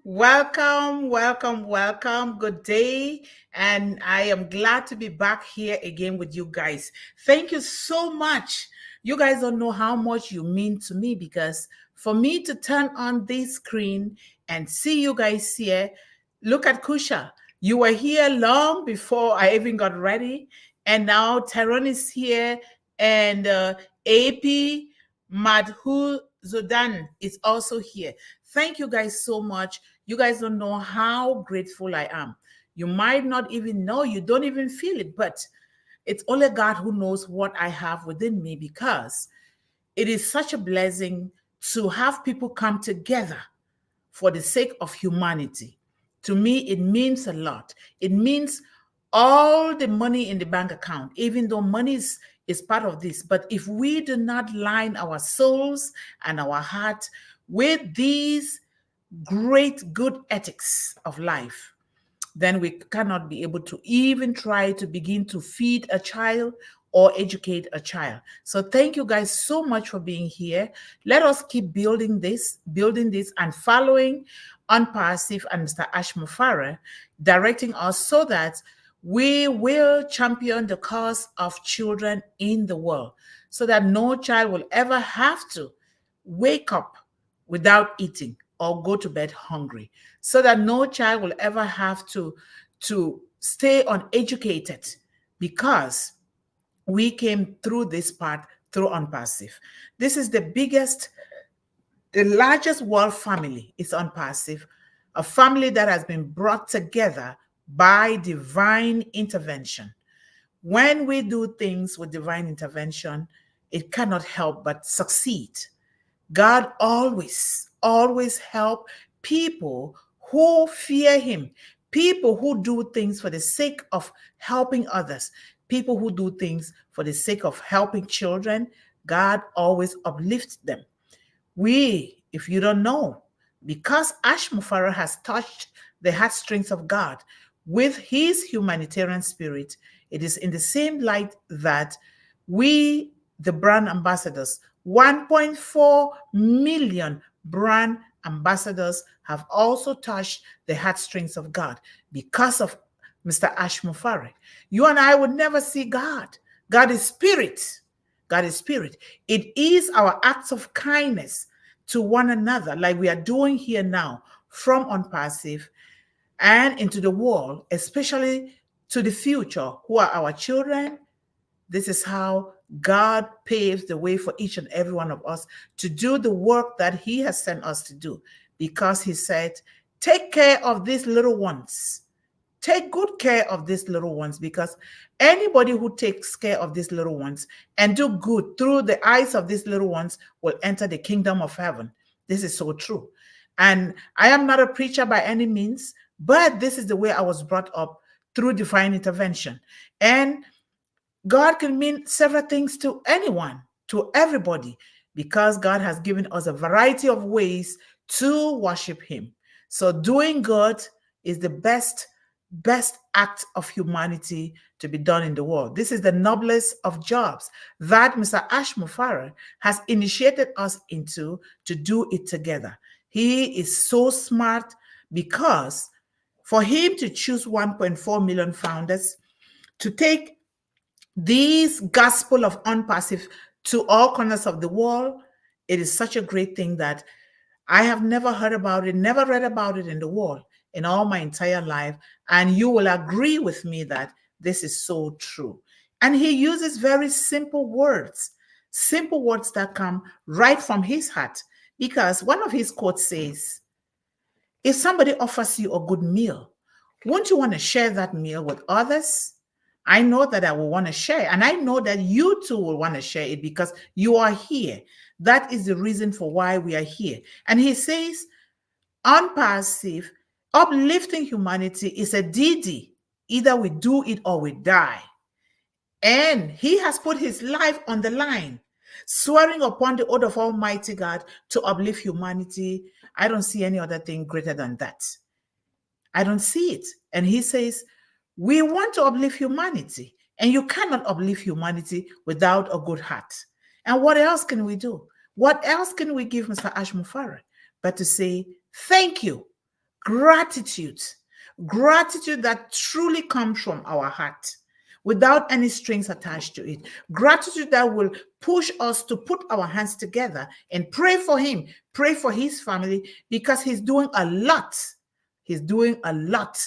Welcome, welcome, welcome. Good day. And I am glad to be back here again with you guys. Thank you so much. You guys don't know how much you mean to me because for me to turn on this screen and see you guys here, look at Kusha. You were here long before I even got ready. And now Tyrone is here and AP Madhu Zodan is also here. Thank you guys so much. You guys don't know how grateful I am. You might not even know, you don't even feel it, but it's only God who knows what I have within me because it is such a blessing to have people come together for the sake of humanity. To me, it means a lot. It means all the money in the bank account, even though money is part of this. But if we do not line our souls and our heart with these great good ethics of life, then we cannot be able to even try to begin to feed a child or educate a child. So thank you guys so much for being here. Let us keep building this, and following Unpassive and Mr. Ash Mufara, directing us so that we will champion the cause of children in the world so that no child will ever have to wake up without eating or go to bed hungry, so that no child will ever have to stay uneducated because we came through this part through Unpassive. This is the biggest, the largest world family is Unpassive, a family that has been brought together by divine intervention. When we do things with divine intervention, it cannot help but succeed. God always help people who fear him, people who do things for the sake of helping others, people who do things for the sake of helping children. God always uplifts them. We, if you don't know, because Ash Mufara has touched the heartstrings of God with his humanitarian spirit, it is in the same light that we, the brand ambassadors, 1.4 million brand ambassadors, have also touched the heartstrings of God because of Mr. Ash Mufara. You and I would never see God. God is spirit. God is spirit. It is our acts of kindness to one another, like we are doing here now, from Unpassive and into the world, especially to the future, who are our children. This is how God paves the way for each and every one of us to do the work that he has sent us to do, because he said, take care of these little ones. Take good care of these little ones, because anybody who takes care of these little ones and do good through the eyes of these little ones will enter the kingdom of heaven. This is so true. And I am not a preacher by any means, but this is the way I was brought up through divine intervention. And God can mean several things to anyone, to everybody, because God has given us a variety of ways to worship him. So doing good is the best act of humanity to be done in the world. This is the noblest of jobs that Mr. Ash Mufara has initiated us into, to do it together. He is so smart, because for him to choose 1.4 million founders to take these gospel of Unpassive to all corners of the world, it is such a great thing that I have never heard about it, never read about it in the world in all my entire life. And you will agree with me that this is so true. And he uses very simple words that come right from his heart. Because one of his quotes says, if somebody offers you a good meal, won't you want to share that meal with others? I know that I will want to share, and I know that you too will want to share it because you are here. That is the reason for why we are here. And he says, Unpassive, uplifting humanity is a DD. Either we do it or we die. And he has put his life on the line, swearing upon the oath of Almighty God to uplift humanity. I don't see any other thing greater than that. I don't see it. And he says, we want to uplift humanity, and you cannot uplift humanity without a good heart. And what else can we do? What else can we give Mr. Ash Mufara but to say, thank you. Gratitude. Gratitude that truly comes from our heart without any strings attached to it. Gratitude that will push us to put our hands together and pray for him, pray for his family, because he's doing a lot. He's doing a lot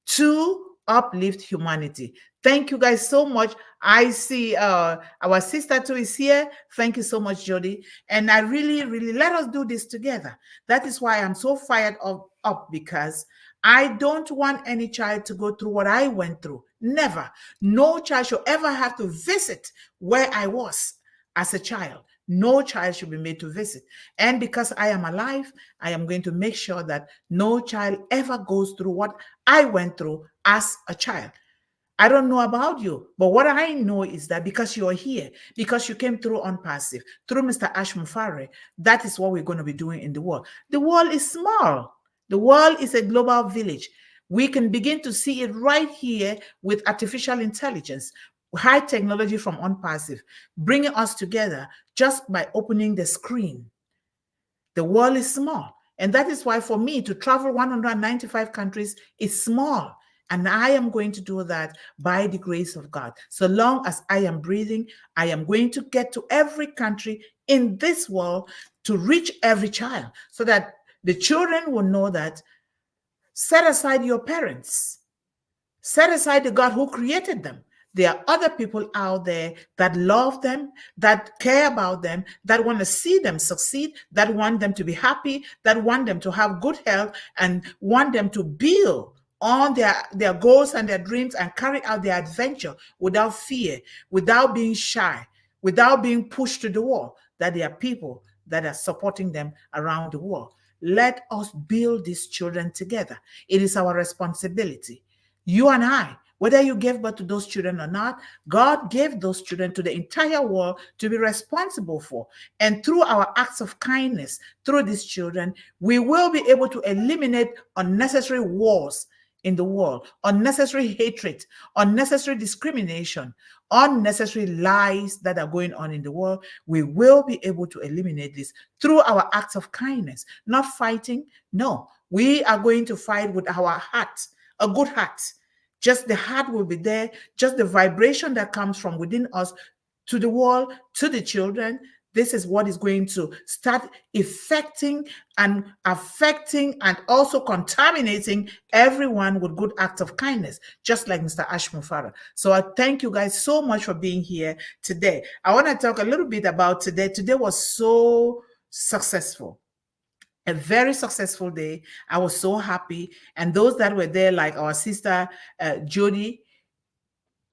to uplift humanity. Thank you guys so much. I see our sister too is here. Thank you so much, Jody. And I really, really let us do this together. That is why I'm so fired up, because I don't want any child to go through what I went through. Never. No child should ever have to visit where I was as a child. No child should be made to visit. And because I am alive, I am going to make sure that no child ever goes through what I went through as a child. I don't know about you, but what I know is that because you're here, because you came through on passive, through Mr. Ash Mufare, that is what we're going to be doing in the world. The world is small. The world is a global village. We can begin to see it right here with artificial intelligence, high technology from OnPassive, bringing us together just by opening the screen. The world is small. And that is why for me to travel 195 countries is small. And I am going to do that by the grace of God. So long as I am breathing, I am going to get to every country in this world to reach every child so that the children will know that set aside your parents, set aside the God who created them. There are other people out there that love them, that care about them, that want to see them succeed, that want them to be happy, that want them to have good health, and want them to build on their goals and their dreams and carry out their adventure without fear, without being shy, without being pushed to the wall, that there are people that are supporting them around the world. Let us build these children together. It is our responsibility. You and I, whether you gave birth to those children or not, God gave those children to the entire world to be responsible for. And through our acts of kindness, through these children, we will be able to eliminate unnecessary wars in the world, unnecessary hatred, unnecessary discrimination, unnecessary lies that are going on in the world. We will be able to eliminate this through our acts of kindness, not fighting. No, we are going to fight with our heart, a good heart. Just the heart will be there, just the vibration that comes from within us to the world, to the children. This is what is going to start affecting and also contaminating everyone with good acts of kindness, just like Mr. Ash Mufara. So I thank you guys so much for being here today. I want to talk a little bit about today. Today was so successful. A very successful day. I was so happy. And those that were there, like our sister Jody,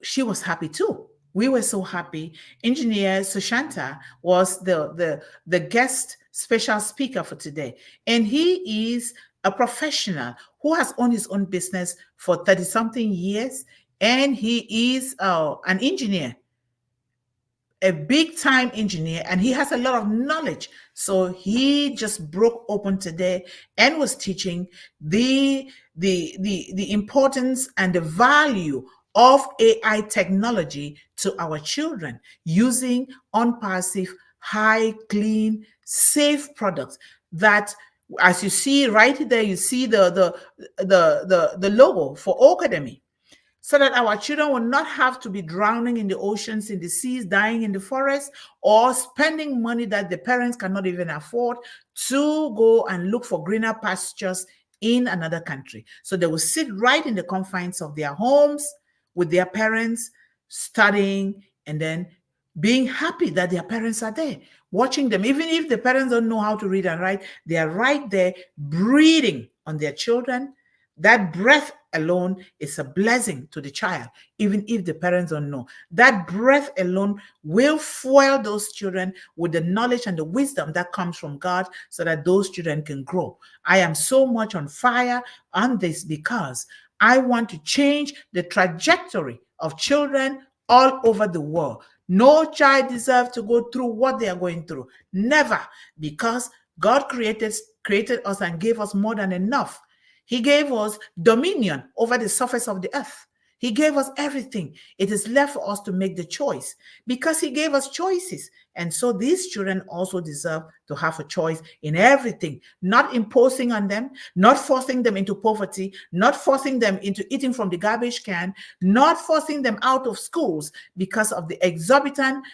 she was happy too. We were so happy. Engineer Sushanta was the guest special speaker for today. And he is a professional who has owned his own business for 30-something years. And he is an engineer, a big time engineer, and he has a lot of knowledge. So he just broke open today and was teaching the importance and the value of AI technology to our children using OnPassive, high, clean, safe products that, as you see right there, you see the logo for Academy, so that our children will not have to be drowning in the oceans, in the seas, dying in the forest, or spending money that the parents cannot even afford to go and look for greener pastures in another country. So they will sit right in the confines of their homes with their parents, studying, and then being happy that their parents are there, watching them. Even if the parents don't know how to read and write, they are right there breathing on their children. That breath alone is a blessing to the child, even if the parents don't know. That breath alone will fuel those children with the knowledge and the wisdom that comes from God so that those children can grow. I am so much on fire on this because I want to change the trajectory of children all over the world. No child deserves to go through what they are going through. Never, because God created us and gave us more than enough. He gave us dominion over the surface of the earth. He gave us everything. It is left for us to make the choice because he gave us choices. And so these children also deserve to have a choice in everything, not imposing on them, not forcing them into poverty, not forcing them into eating from the garbage can, not forcing them out of schools because of the exorbitant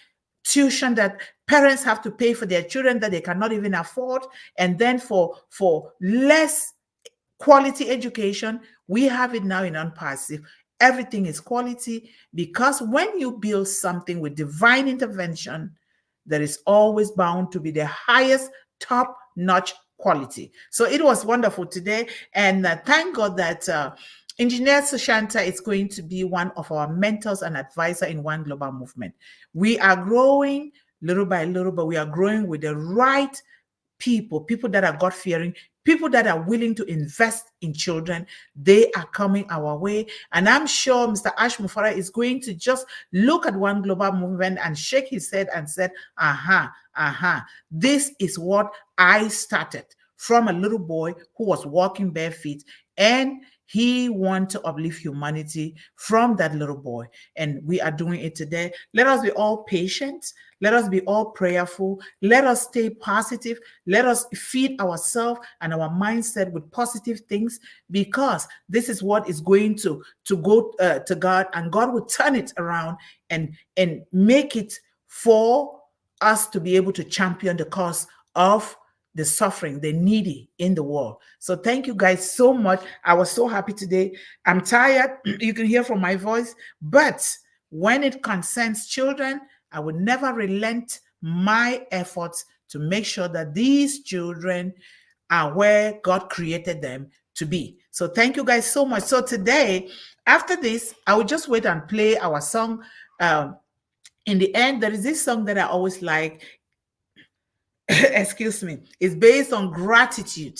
tuition that parents have to pay for their children that they cannot even afford. And then for less quality education, we have it now in unpassive. Everything is quality because when you build something with divine intervention, there is always bound to be the highest top-notch quality. So it was wonderful today, and thank God that Engineer Sushanta is going to be one of our mentors and advisor in One Global Movement. We are growing little by little, but we are growing with the right people that are God-fearing, people that are willing to invest in children. They are coming our way. And I'm sure Mr. Ash Mufara is going to just look at One Global Movement and shake his head and said, this is what I started from a little boy who was walking bare feet, and he wanted to uplift humanity from that little boy. And we are doing it today. Let us be all patient. Let us be all prayerful. Let us stay positive. Let us feed ourselves and our mindset with positive things, because this is what is going to go to God, and God will turn it around and make it for us to be able to champion the cause of the suffering, the needy in the world. So thank you guys so much. I was so happy today. I'm tired. You can hear from my voice. But when it concerns children, I would never relent my efforts to make sure that these children are where God created them to be. So thank you guys so much. So today, after this, I will just wait and play our song. In the end, there is this song that I always like. Excuse me, is based on gratitude,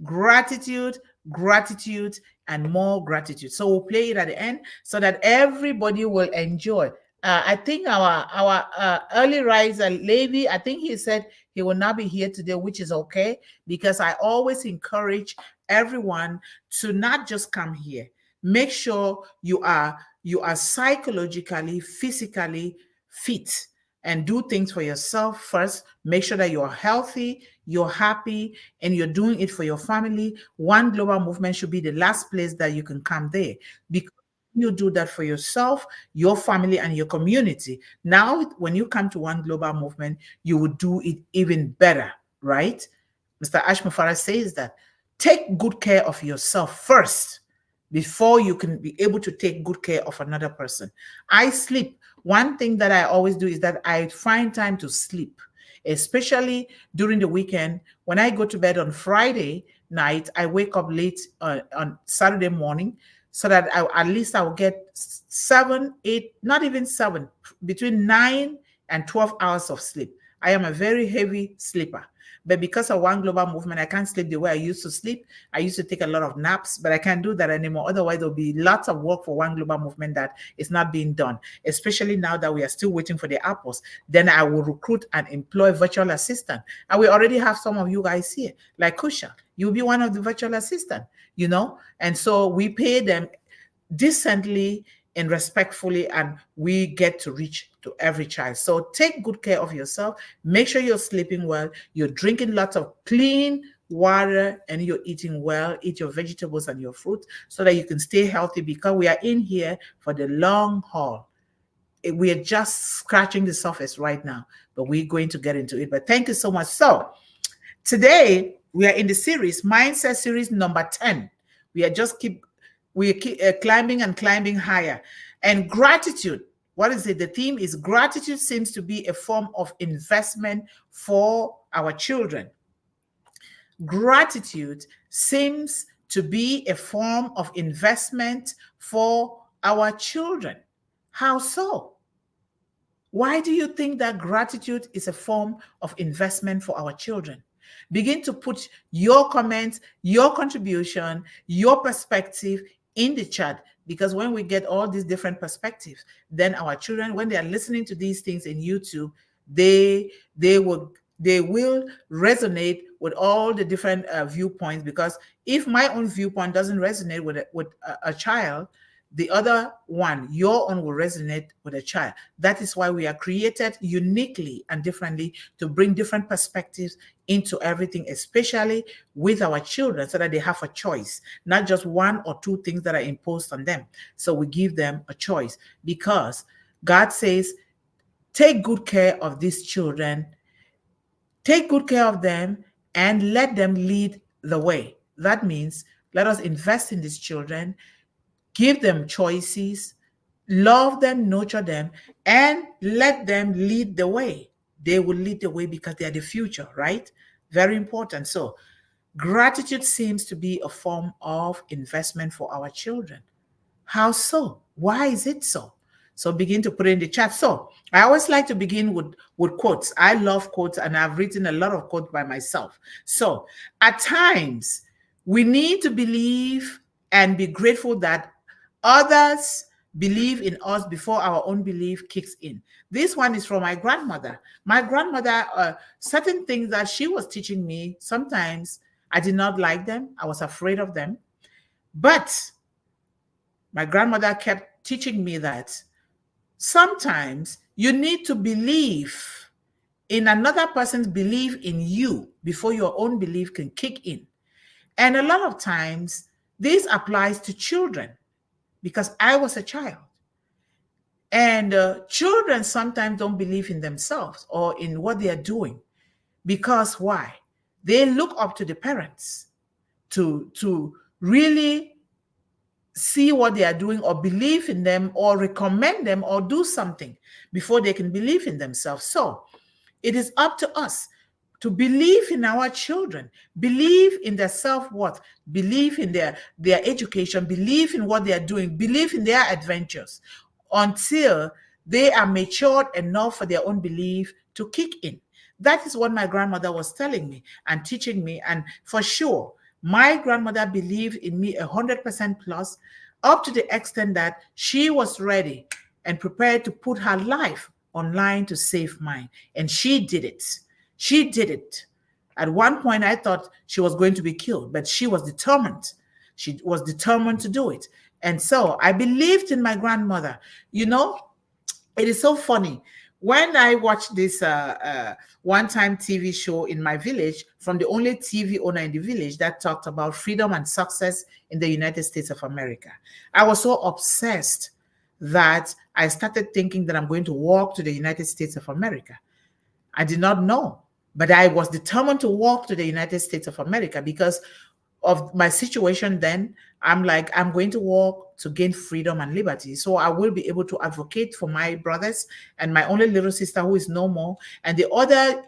gratitude, gratitude, and more gratitude. So we'll play it at the end so that everybody will enjoy. I think our early riser, Levi, I think he said he will not be here today, which is okay, because I always encourage everyone to not just come here. Make sure you are psychologically, physically fit, and do things for yourself first. Make sure that you're healthy, you're happy, and you're doing it for your family. One Global Movement should be the last place that you can come there, because you do that for yourself, your family, and your community. Now, when you come to One Global Movement, you will do it even better, right? Mr. Ash Mufara says that take good care of yourself first before you can be able to take good care of another person. I sleep. One thing that I always do is that I find time to sleep, especially during the weekend. When I go to bed on Friday night, I wake up late on Saturday morning, so that at least I will get 7, 8, not even 7, between 9 and 12 hours of sleep. I am a very heavy sleeper. But because of One Global Movement, I can't sleep the way I used to sleep. I used to take a lot of naps, but I can't do that anymore. Otherwise, there'll be lots of work for One Global Movement that is not being done, especially now that we are still waiting for the apples. Then I will recruit and employ virtual assistant. And we already have some of you guys here, like Kusha. You'll be one of the virtual assistant, and so we pay them decently and respectfully, and we get to reach to every child. So take good care of yourself. Make sure you're sleeping well, you're drinking lots of clean water, and you're eating well. Eat your vegetables and your fruit so that you can stay healthy, because we are in here for the long haul. We are just scratching the surface right now, but we're going to get into it. But thank you so much. So today we are in the series, Mindset Series number 10. We keep climbing and climbing higher. And gratitude, what is it? The theme is gratitude seems to be a form of investment for our children. Gratitude seems to be a form of investment for our children. How so? Why do you think that gratitude is a form of investment for our children? Begin to put your comments, your contribution, your perspective in the chat, because when we get all these different perspectives, then our children, when they are listening to these things in YouTube, they will resonate with all the different viewpoints. Because if my own viewpoint doesn't resonate with a child, the other one, your own, will resonate with a child. That is why we are created uniquely and differently to bring different perspectives into everything, especially with our children, so that they have a choice, not just one or two things that are imposed on them. So we give them a choice because God says, take good care of these children, take good care of them, and let them lead the way. That means let us invest in these children, give them choices, love them, nurture them, and let them lead the way. They will lead the way because they are the future, right? Very important. So, gratitude seems to be a form of investment for our children. How so? Why is it so? So begin to put it in the chat. So I always like to begin with quotes. I love quotes and I've written a lot of quotes by myself. So at times we need to believe and be grateful that others believe in us before our own belief kicks in. This one is from my grandmother. My grandmother, certain things that she was teaching me, sometimes I did not like them. I was afraid of them. But my grandmother kept teaching me that sometimes you need to believe in another person's belief in you before your own belief can kick in. And a lot of times, this applies to children because I was a child. And children sometimes don't believe in themselves or in what they are doing because why? They look up to the parents to really see what they are doing or believe in them or recommend them or do something before they can believe in themselves. So it is up to us to believe in our children, believe in their self-worth, believe in their education, believe in what they are doing, believe in their adventures until they are matured enough for their own belief to kick in. That is what my grandmother was telling me and teaching me. And for sure, my grandmother believed in me 100% plus, up to the extent that she was ready and prepared to put her life online to save mine. And she did it. She did it. At one point, I thought she was going to be killed, but she was determined. She was determined to do it. And so I believed in my grandmother. You know, it is so funny. When I watched this one-time TV show in my village from the only TV owner in the village that talked about freedom and success in the United States of America, I was so obsessed that I started thinking that I'm going to walk to the United States of America. I did not know, but I was determined to walk to the United States of America because of my situation then. I'm like, I'm going to walk to gain freedom and liberty. So I will be able to advocate for my brothers and my only little sister who is no more, and the other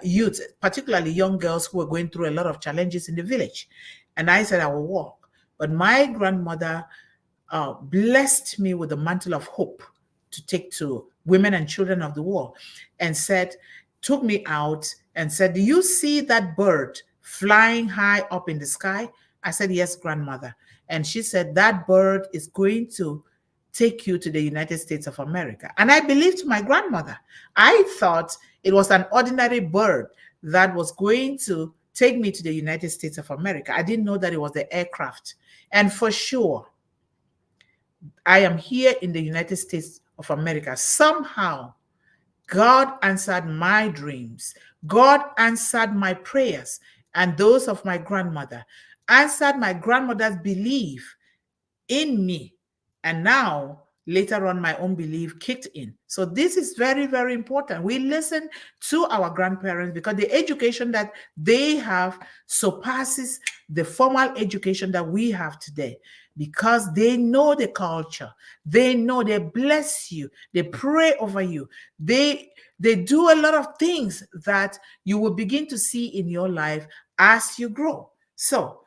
youth, particularly young girls who are going through a lot of challenges in the village. And I said, I will walk. But my grandmother blessed me with the mantle of hope to take to women and children of the world and said, took me out and said, do you see that bird flying high up in the sky? I said, yes, grandmother. And she said, that bird is going to take you to the United States of America. And I believed my grandmother. I thought it was an ordinary bird that was going to take me to the United States of America. I didn't know that it was the aircraft. And for sure, I am here in the United States of America. Somehow, God answered my dreams. God answered my prayers and those of my grandmother, answered my grandmother's belief in me. And now, later on, my own belief kicked in. So this is very, very important. We listen to our grandparents because the education that they have surpasses the formal education that we have today, because they know the culture. They know, they bless you. They pray over you. They do a lot of things that you will begin to see in your life as you grow. So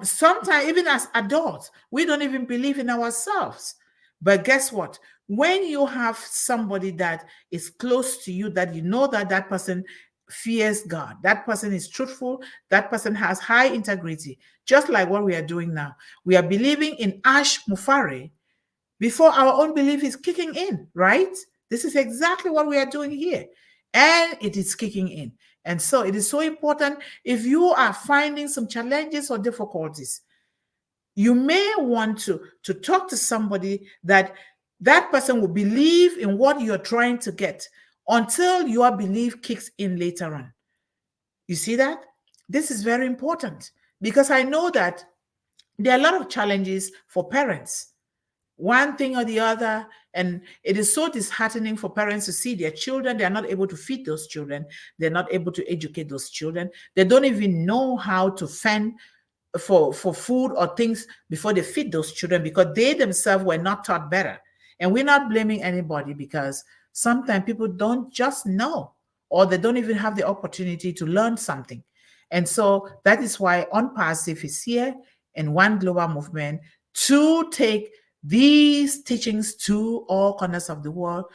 sometimes, even as adults, we don't even believe in ourselves. But guess what? When you have somebody that is close to you, that you know that that person fears God, that person is truthful, that person has high integrity, just like what we are doing now. We are believing in Ash Mufare before our own belief is kicking in, right? This is exactly what we are doing here. And it is kicking in. And so it is so important, if you are finding some challenges or difficulties, You may want to talk to somebody that person will believe in what you're trying to get until your belief kicks in later on. You see that? This is very important because I know that there are a lot of challenges for parents, one thing or the other. And it is so disheartening for parents to see their children. They are not able to feed those children. They're not able to educate those children. They don't even know how to fend for food or things before they feed those children because they themselves were not taught better. And we're not blaming anybody because sometimes people don't just know, or they don't even have the opportunity to learn something. And so that is why Unpassive is here in One Global Movement to take these teachings to all corners of the world,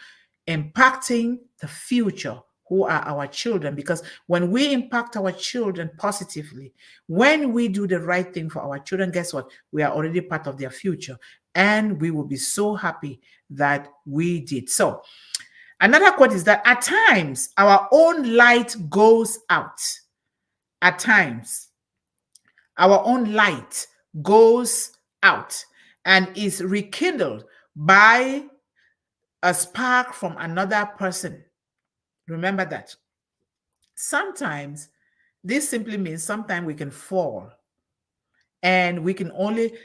impacting the future, who are our children. Because when we impact our children positively, when we do the right thing for our children, guess what? We are already part of their future. And we will be so happy that we did. So another quote is that at times our own light goes out. At times our own light goes out and is rekindled by a spark from another person. Remember that. Sometimes this simply means sometimes we can fall and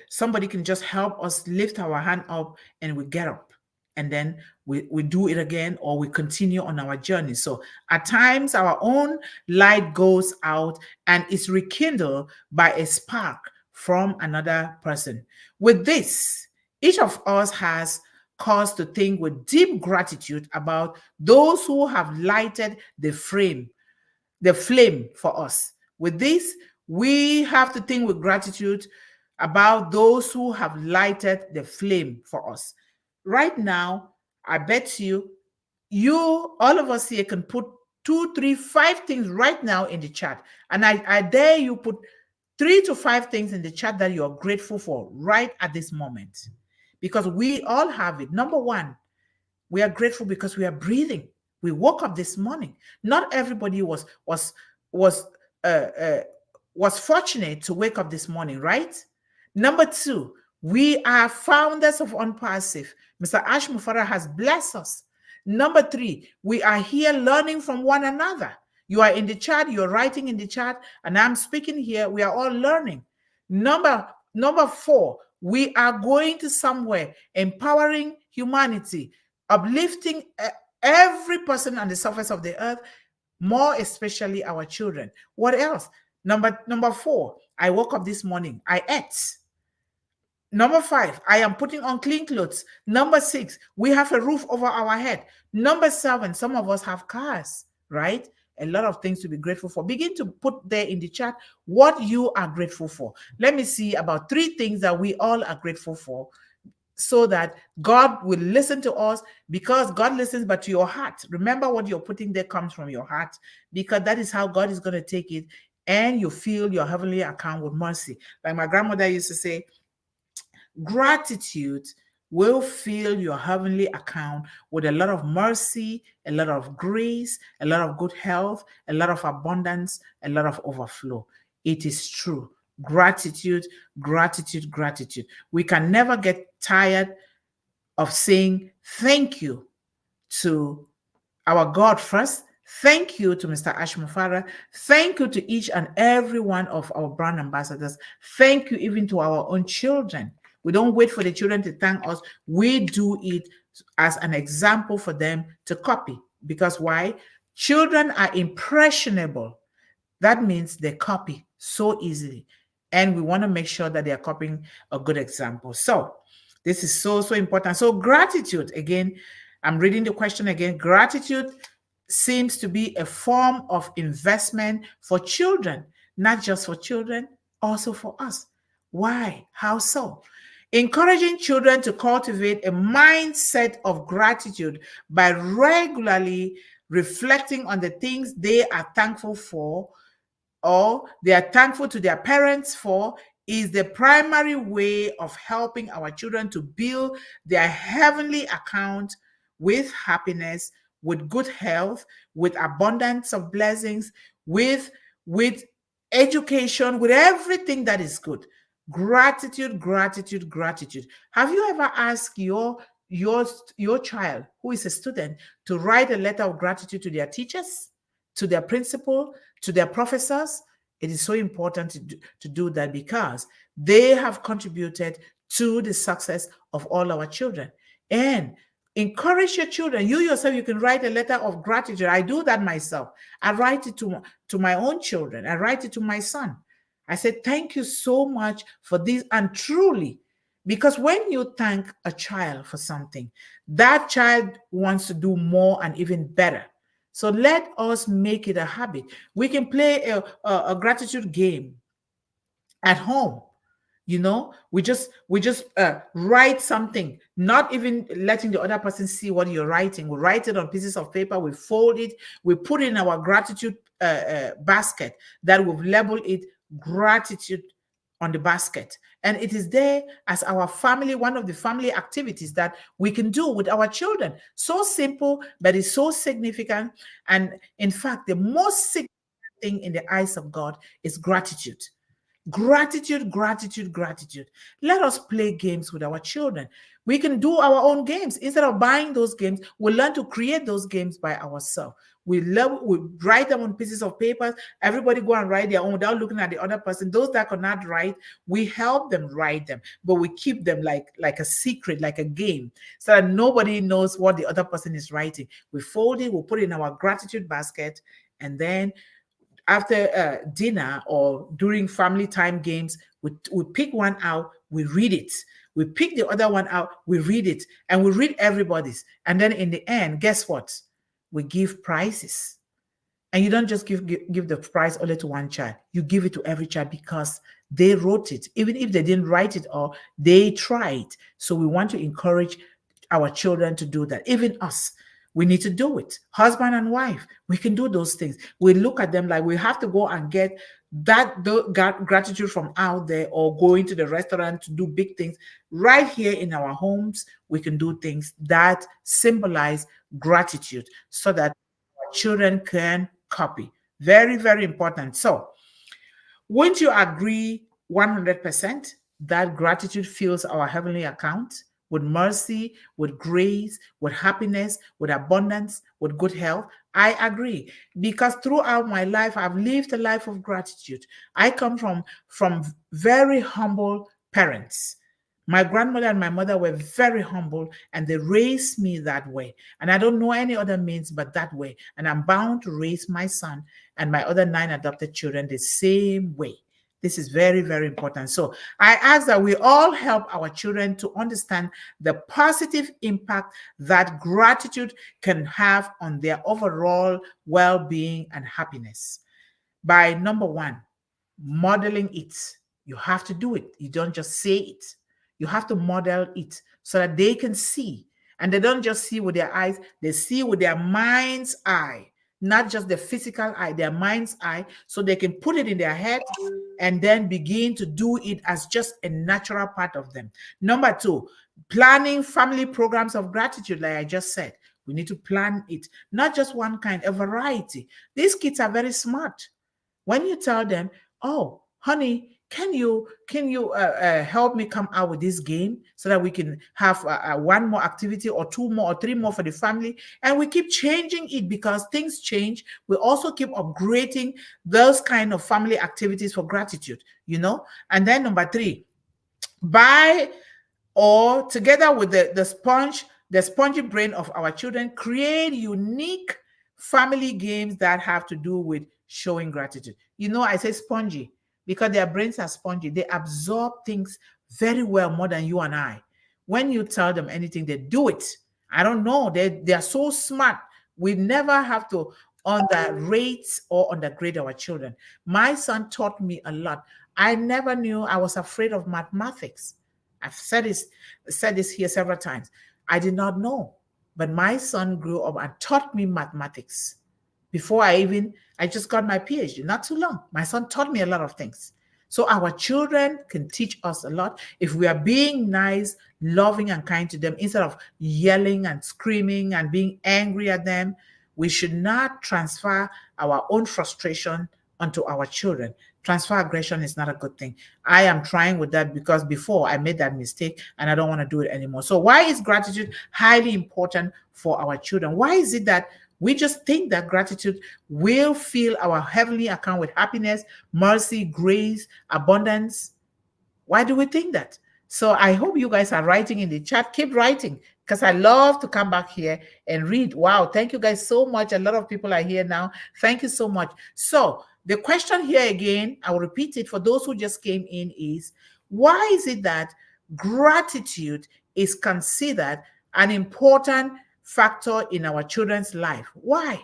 somebody can just help us lift our hand up and we get up, and then we do it again, or we continue on our journey. So at times our own light goes out and is rekindled by a spark from another person. With this, each of us has cause to think with deep gratitude about those who have lighted the flame for us. With this, we have to think with gratitude about those who have lighted the flame for us. Right now, I bet you, all of us here can put 2, 3, 5 things right now in the chat. And I dare you put 3 to 5 things in the chat that you're grateful for right at this moment. Because we all have it. Number one, we are grateful because we are breathing. We woke up this morning. Not everybody was fortunate to wake up this morning, right? Number two, we are founders of Unpassive. Mr. Ash Mufara has blessed us. Number three, we are here learning from one another. You are in the chat, you're writing in the chat, and I'm speaking here. We are all learning. Number four, we are going to somewhere, empowering humanity, uplifting every person on the surface of the earth, more especially our children. What else? Number four, I woke up this morning, I ate. Number five, I am putting on clean clothes. Number six, we have a roof over our head. Number seven, some of us have cars, right? A lot of things to be grateful for. Begin to put there in the chat what you are grateful for. Let me see about 3 things that we all are grateful for, so that God will listen to us, because God listens but to your heart. Remember, what you're putting there comes from your heart, because that is how God is going to take it, and you fill your heavenly account with mercy. Like my grandmother used to say, gratitude will fill your heavenly account with a lot of mercy, a lot of grace, a lot of good health, a lot of abundance, a lot of overflow. It is true. Gratitude, gratitude, gratitude. We can never get tired of saying thank you to our God first. Thank you to Mr. Ash Mufara. Thank you to each and every one of our brand ambassadors. Thank you even to our own children. We don't wait for the children to thank us. We do it as an example for them to copy. Because why? Children are impressionable. That means they copy so easily. And we want to make sure that they are copying a good example. So this is so important. So gratitude, again, I'm reading the question again. Gratitude seems to be a form of investment for children, not just for children, also for us. Why? How so? Encouraging children to cultivate a mindset of gratitude by regularly reflecting on the things they are thankful for, or they are thankful to their parents for, is the primary way of helping our children to build their heavenly account with happiness, with good health, with abundance of blessings, with education, with everything that is good. Gratitude, gratitude, gratitude. Have you ever asked your your child who is a student to write a letter of gratitude to their teachers, to their principal, to their professors? It is so important to do that because they have contributed to the success of all our children. And encourage your children. You yourself, you can write a letter of gratitude. I do that myself. I write it to my own children. I write it to my son. I said, thank you so much for this. And truly, because when you thank a child for something, that child wants to do more and even better. So let us make it a habit. We can play a gratitude game at home. We just write something, not even letting the other person see what you're writing. We write it on pieces of paper, we fold it, we put it in our gratitude basket that we've labeled it gratitude on the basket, and it is there as our family, one of the family activities that we can do with our children. So simple, but it's so significant. And in fact, the most significant thing in the eyes of God is gratitude. Gratitude, gratitude, gratitude. Let us play games with our children. We can do our own games. Instead of buying those games, we learn to create those games by ourselves. We write them on pieces of paper. Everybody go and write their own without looking at the other person. Those that cannot write, we help them write them, but we keep them like a secret, like a game, so that nobody knows what the other person is writing. We fold it, we put it in our gratitude basket, and then after dinner or during family time games, we pick one out, we read it. We pick the other one out, we read it, and we read everybody's. And then in the end, guess what? We give prizes. And you don't just give the prize only to one child. You give it to every child because they wrote it. Even if they didn't write it all, they tried. So we want to encourage our children to do that. Even us, we need to do it. Husband and wife, we can do those things. We look at them like we have to go and get that gratitude from out there, or going to the restaurant to do big things. Right here in our homes, we can do things that symbolize gratitude so that our children can copy. Very, very important. So, wouldn't you agree 100% that gratitude fills our heavenly account with mercy, with grace, with happiness, with abundance, with good health? I agree, because throughout my life, I've lived a life of gratitude. I come from very humble parents. My grandmother and my mother were very humble, and they raised me that way. And I don't know any other means but that way. And I'm bound to raise my son and my other 9 adopted children the same way. This is very, very important. So I ask that we all help our children to understand the positive impact that gratitude can have on their overall well being and happiness. By number one, modeling it. You have to do it. You don't just say it. You have to model it so that they can see. And they don't just see with their eyes, they see with their mind's eye, not just the physical eye, their mind's eye, so they can put it in their head and then begin to do it as just a natural part of them. Number two, planning family programs of gratitude, like I just said. We need to plan it, not just one kind, a variety. These kids are very smart. When you tell them, "Oh, honey, can you help me come out with this game so that we can have one more activity or two more or three more for the family," and we keep changing it because things change. We also keep upgrading those kind of family activities for gratitude. And then number three, buy, or together with the spongy brain of our children, create unique family games that have to do with showing gratitude. I say spongy because their brains are spongy. They absorb things very well, more than you and I. When you tell them anything, they do it. I don't know. They are so smart. We never have to underrate or undergrade our children. My son taught me a lot. I never knew. I was afraid of mathematics. I've said this here several times. I did not know. But my son grew up and taught me mathematics. Before I just got my PhD, not too long. My son taught me a lot of things. So our children can teach us a lot if we are being nice, loving, and kind to them instead of yelling and screaming and being angry at them. We should not transfer our own frustration onto our children. Transfer aggression is not a good thing. I am trying with that because before I made that mistake and I don't want to do it anymore. So why is gratitude highly important for our children? Why is it that we just think that gratitude will fill our heavenly account with happiness, mercy, grace, abundance? Why do we think that? So I hope you guys are writing in the chat. Keep writing because I love to come back here and read. Wow, thank you guys so much. A lot of people are here now. Thank you so much. So the question here again, I will repeat it for those who just came in, is why is it that gratitude is considered an important factor in our children's life? Why?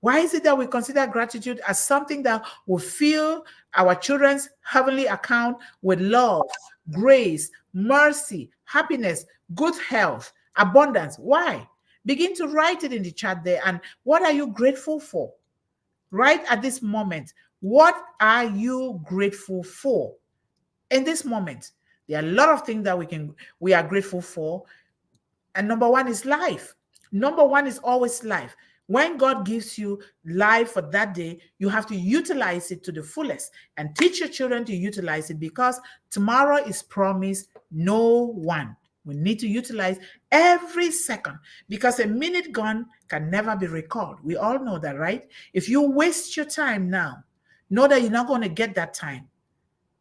Why is it that we consider gratitude as something that will fill our children's heavenly account with love, grace, mercy, happiness, good health, abundance? Why? Begin to write it in the chat there. And what are you grateful for? Right at this moment, what are you grateful for? In this moment, there are a lot of things that we are grateful for. And number one is life. Number one is always life. When God gives you life for that day, you have to utilize it to the fullest and teach your children to utilize it, because tomorrow is promised no one. We need to utilize every second, because a minute gone can never be recalled. We all know that, right? If you waste your time now, know that you're not going to get that time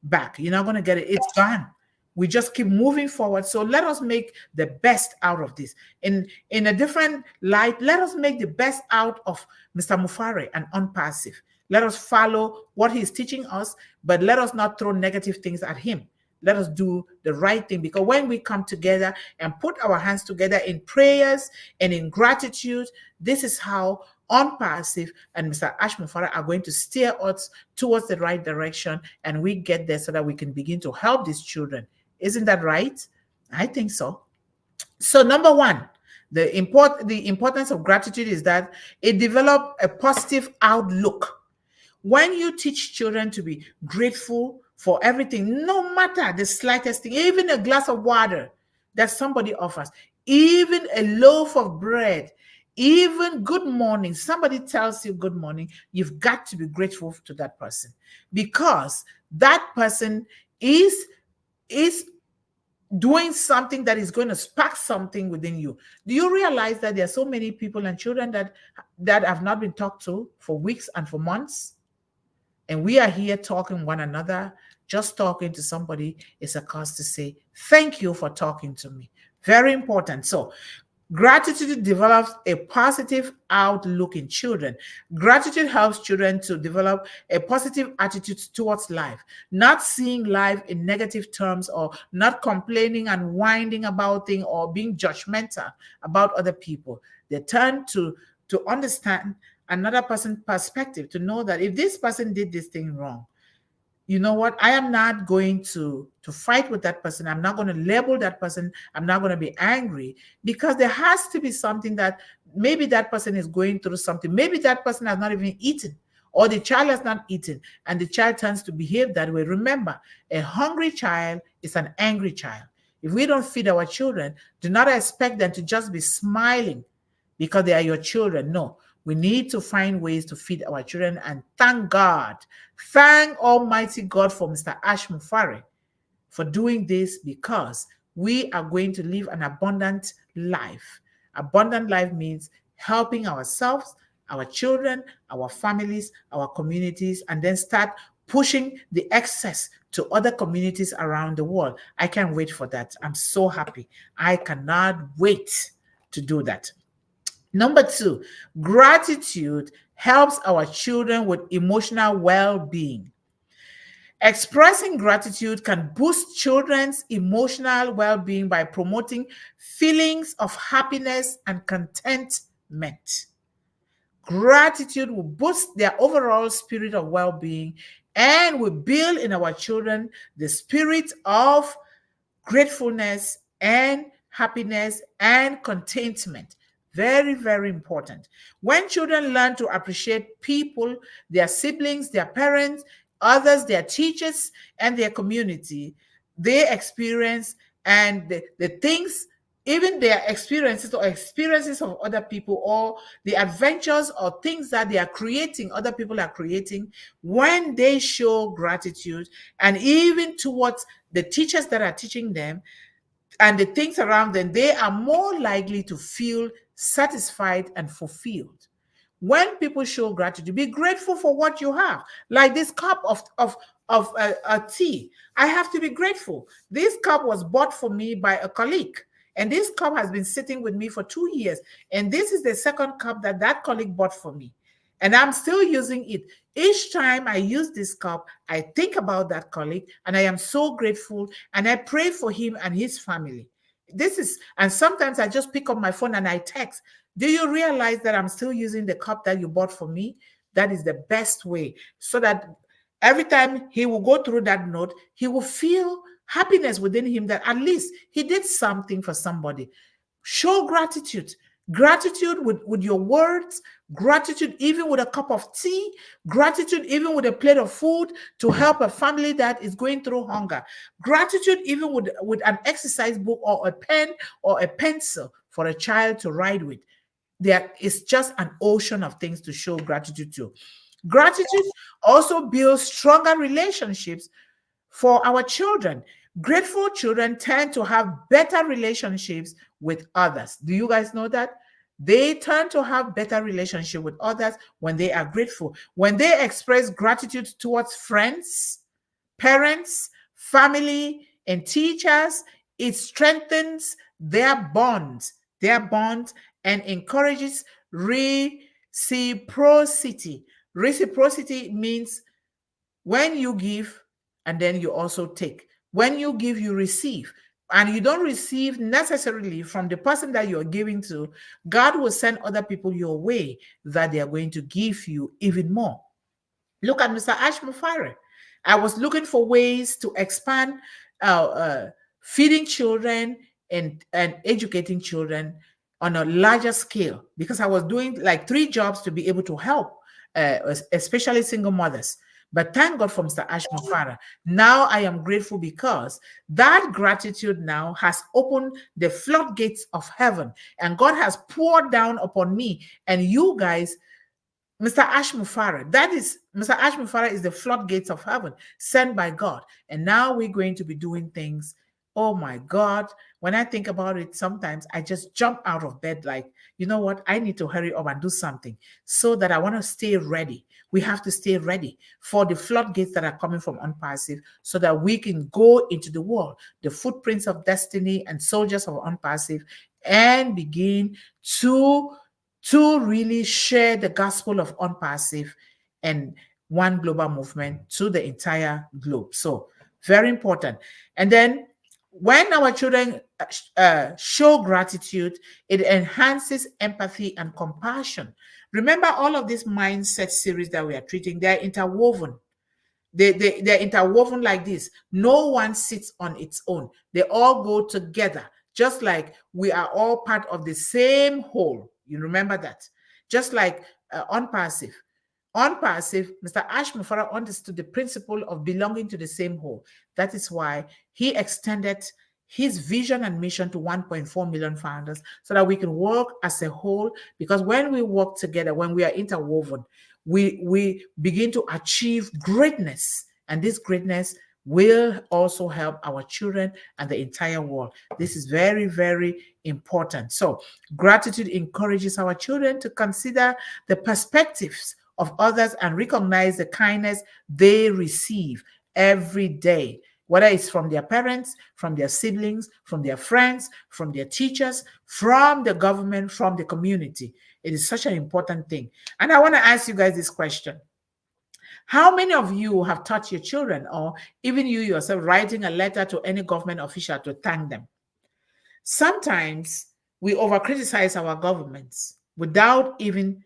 back. You're not going to get it. It's gone. We just keep moving forward. So let us make the best out of this. In a different light, let us make the best out of Mr. Mufare and Unpassive. Let us follow what he's teaching us, but let us not throw negative things at him. Let us do the right thing, because when we come together and put our hands together in prayers and in gratitude, this is how Unpassive and Mr. Ash Mufara are going to steer us towards the right direction, and we get there so that we can begin to help these children. Isn't that right? I think so. So number one, the importance of gratitude is that it develops a positive outlook. When you teach children to be grateful for everything, no matter the slightest thing, even a glass of water that somebody offers, even a loaf of bread, even good morning, somebody tells you good morning, you've got to be grateful to that person, because that person is doing something that is going to spark something within you. Do you realize that there are so many people and children that have not been talked to for weeks and for months? And we are here talking one another. Just talking to somebody is a cause to say, thank you for talking to me. Very important. So gratitude develops a positive outlook in children. Gratitude helps children to develop a positive attitude towards life, not seeing life in negative terms, or not complaining and whining about things, or being judgmental about other people. They turn to understand another person's perspective, to know that if this person did this thing wrong, you know what? I am not going to fight with that person. I'm not going to label that person. I'm not going to be angry, because there has to be something that maybe that person is going through something. Maybe that person has not even eaten, or the child has not eaten, and the child tends to behave that way. Remember, a hungry child is an angry child. If we don't feed our children, do not expect them to just be smiling because they are your children. No. We need to find ways to feed our children, and thank God, thank Almighty God for Mr. Ash Mufare for doing this, because we are going to live an abundant life. Abundant life means helping ourselves, our children, our families, our communities, and then start pushing the excess to other communities around the world. I can't wait for that. I'm so happy. I cannot wait to do that. Number two, gratitude helps our children with emotional well-being. Expressing gratitude can boost children's emotional well-being by promoting feelings of happiness and contentment. Gratitude will boost their overall spirit of well-being and will build in our children the spirit of gratefulness and happiness and contentment. Very, very important. When children learn to appreciate people, their siblings, their parents, others, their teachers, and their community, they experience and the things even their experiences or experiences of other people, or the adventures or things that they are creating, other people are creating, when they show gratitude, and even towards the teachers that are teaching them and the things around them, they are more likely to feel satisfied and fulfilled. When people show gratitude, be grateful for what you have. Like this cup of tea, I have to be grateful. This cup was bought for me by a colleague, and this cup has been sitting with me for 2 years. And this is the second cup that that colleague bought for me, and I'm still using it. Each time I use this cup, I think about that colleague, and I am so grateful, and I pray for him and his family. This is, and sometimes I just pick up my phone and I text, do you realize that I'm still using the cup that you bought for me? That is the best way, so that every time he will go through that note, he will feel happiness within him that at least he did something for somebody. Show gratitude. Gratitude with your words, gratitude even with a cup of tea, gratitude even with a plate of food to help a family that is going through hunger, gratitude even with an exercise book or a pen or a pencil for a child to write with. There is just an ocean of things to show gratitude to. Gratitude also builds stronger relationships for our children. Grateful children tend to have better relationships with others. Do you guys know that? They tend to have better relationship with others when they are grateful. When they express gratitude towards friends, parents, family, and teachers, it strengthens their bonds, and encourages reciprocity. Reciprocity means when you give and then you also take. When you give, you receive. And you don't receive necessarily from the person that you're giving to. God will send other people your way that they are going to give you even more. Look at Mr. Ashmufare. I was looking for ways to expand feeding children and educating children on a larger scale, because I was doing like 3 jobs to be able to help, especially single mothers. But thank God for Mr. Ashmufara. Now I am grateful because that gratitude now has opened the floodgates of heaven, and God has poured down upon me and you guys Mr. Ashmufara. That is, Mr. Ashmufara is the floodgates of heaven sent by God. And now we're going to be doing things. Oh my God. When I think about it, sometimes I just jump out of bed like, you know what? I need to hurry up and do something so that I want to stay ready. We have to stay ready for the floodgates that are coming from Unpassive so that we can go into the world, the footprints of destiny and soldiers of Unpassive, and begin to really share the gospel of Unpassive and one global movement to the entire globe. So very important. And then when our children show gratitude, it enhances empathy and compassion. Remember, all of this mindset series that we are treating, they're interwoven. They're interwoven like this. No one sits on its own. They all go together, just like we are all part of the same whole. You remember that? Just like Unpassive. Unpassive, Mr. Ashmufara understood the principle of belonging to the same whole. That is why he extended his vision and mission to 1.4 million founders so that we can work as a whole. Because when we work together, when we are interwoven, we begin to achieve greatness. And this greatness will also help our children and the entire world. This is very, very important. So gratitude encourages our children to consider the perspectives of others and recognize the kindness they receive every day, whether it's from their parents, from their siblings, from their friends, from their teachers, from the government, from the community. It is such an important thing. And I want to ask you guys this question. How many of you have taught your children, or even you yourself, writing a letter to any government official to thank them? Sometimes we over-criticize our governments without even,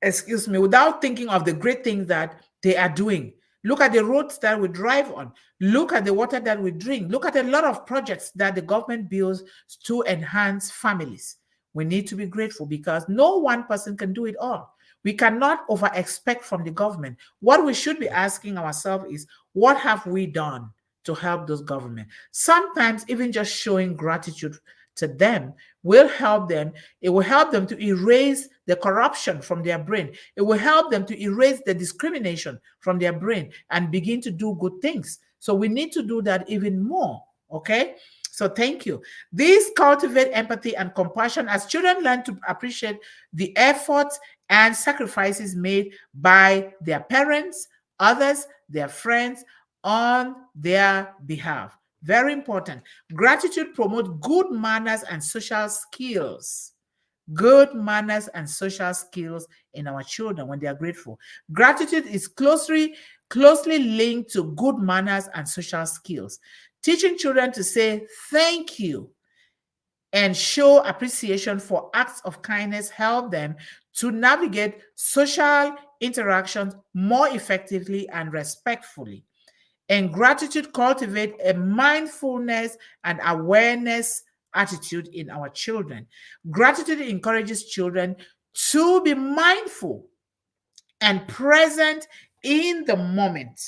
without thinking of the great things that they are doing. Look at the roads that we drive on. Look at the water that we drink. Look at a lot of projects that the government builds to enhance families. We need to be grateful because no one person can do it all. We cannot over expect from the government. What we should be asking ourselves is, what have we done to help those government? Sometimes even just showing gratitude to them will help them. It will help them to erase the corruption from their brain. It will help them to erase the discrimination from their brain and begin to do good things. So we need to do that even more. Okay. So thank you. These cultivate empathy and compassion as children learn to appreciate the efforts and sacrifices made by their parents, others, their friends on their behalf. Very important. Gratitude promotes good manners and social skills. Good manners and social skills in our children when they are grateful. Gratitude is closely linked to good manners and social skills. Teaching children to say thank you and show appreciation for acts of kindness help them to navigate social interactions more effectively and respectfully. And gratitude cultivate a mindfulness and awareness attitude in our children. Gratitude encourages children to be mindful and present in the moment.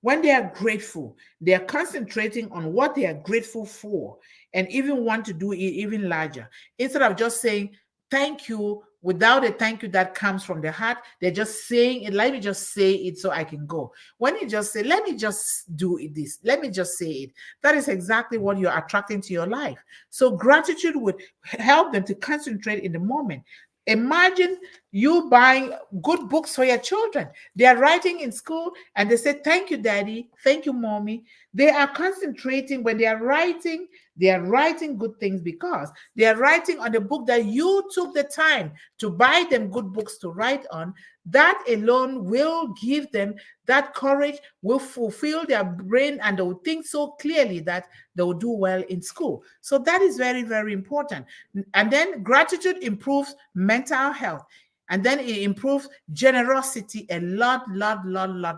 When they are grateful, they are concentrating on what they are grateful for and even want to do it even larger. Instead of just saying thank you without a thank you that comes from the heart, they're just saying it. Let me just say it so I can go. When you just say, let me just do this, let me just say it, that is exactly what you're attracting to your life. So gratitude would help them to concentrate in the moment. Imagine you buying good books for your children. They are writing in school and they say, thank you, daddy. Thank you, mommy. They are concentrating when they are writing good things because they are writing on the book that you took the time to buy them good books to write on. That alone will give them that courage, will fulfill their brain, and they will think so clearly that they will do well in school. So that is very, very important. And then gratitude improves mental health. And then it improves generosity a lot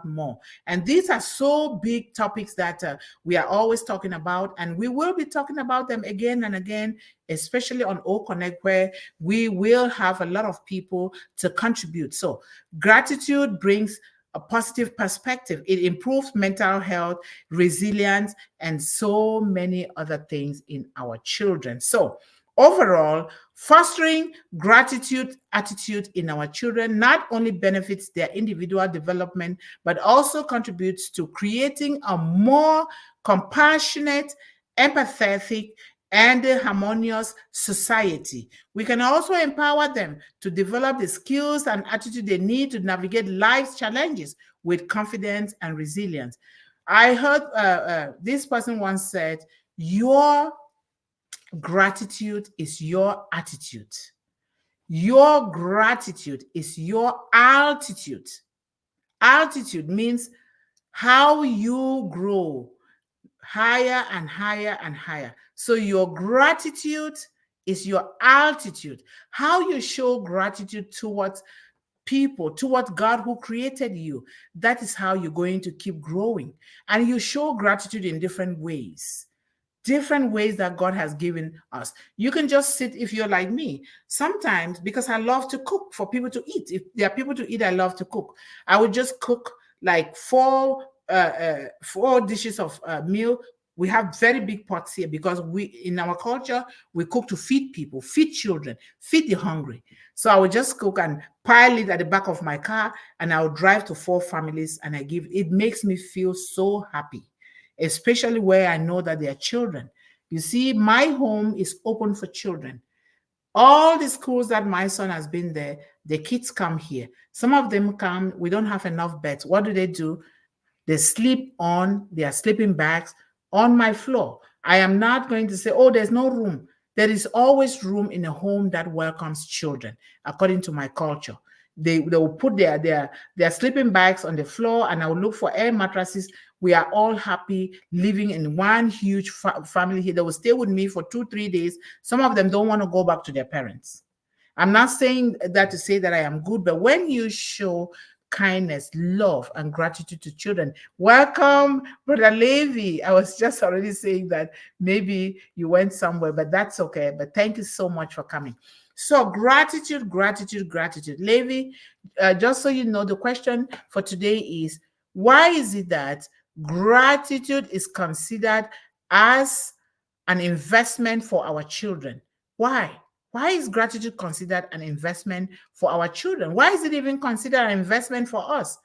more. And these are so big topics that we are always talking about, and we will be talking about them again and again, especially on O Connect, where we will have a lot of people to contribute. So gratitude brings a positive perspective. It improves mental health, resilience, and so many other things in our children. So overall, fostering gratitude attitude in our children not only benefits their individual development, but also contributes to creating a more compassionate, empathetic, and harmonious society. We can also empower them to develop the skills and attitude they need to navigate life's challenges with confidence and resilience. I heard this person once said, your gratitude is your attitude. Your gratitude is your altitude. Altitude means how you grow higher and higher and higher. So your gratitude is your altitude. How you show gratitude towards people, towards God who created you, that is how you're going to keep growing. And you show gratitude in different ways that God has given us. You can just sit, if you're like me, sometimes, because I love to cook for people to eat. If there are people to eat, I love to cook. I would just cook like four dishes of meal. We have very big pots here because in our culture, we cook to feed people, feed children, feed the hungry. So I would just cook and pile it at the back of my car, and I would drive to 4 families and I give. It makes me feel so happy, especially where I know that they are children. You see, my home is open for children. All the schools that my son has been there, the kids come here. Some of them come, we don't have enough beds. What do? They sleep on their sleeping bags on my floor. I am not going to say, oh, there's no room. There is always room in a home that welcomes children, according to my culture. They will put their sleeping bags on the floor, and I will look for air mattresses. We are all happy living in one huge family here. They will stay with me for 2-3 days. Some of them don't want to go back to their parents. I'm not saying that to say that I am good, but when you show kindness, love, and gratitude to children. Welcome, Brother Levi. I was just already saying that maybe you went somewhere, but that's okay. But thank you so much for coming. So gratitude. Levi, just so you know, the question for today is, why is it that gratitude is considered as an investment for our children. Why? Why is gratitude considered an investment for our children? Why is it even considered an investment for us?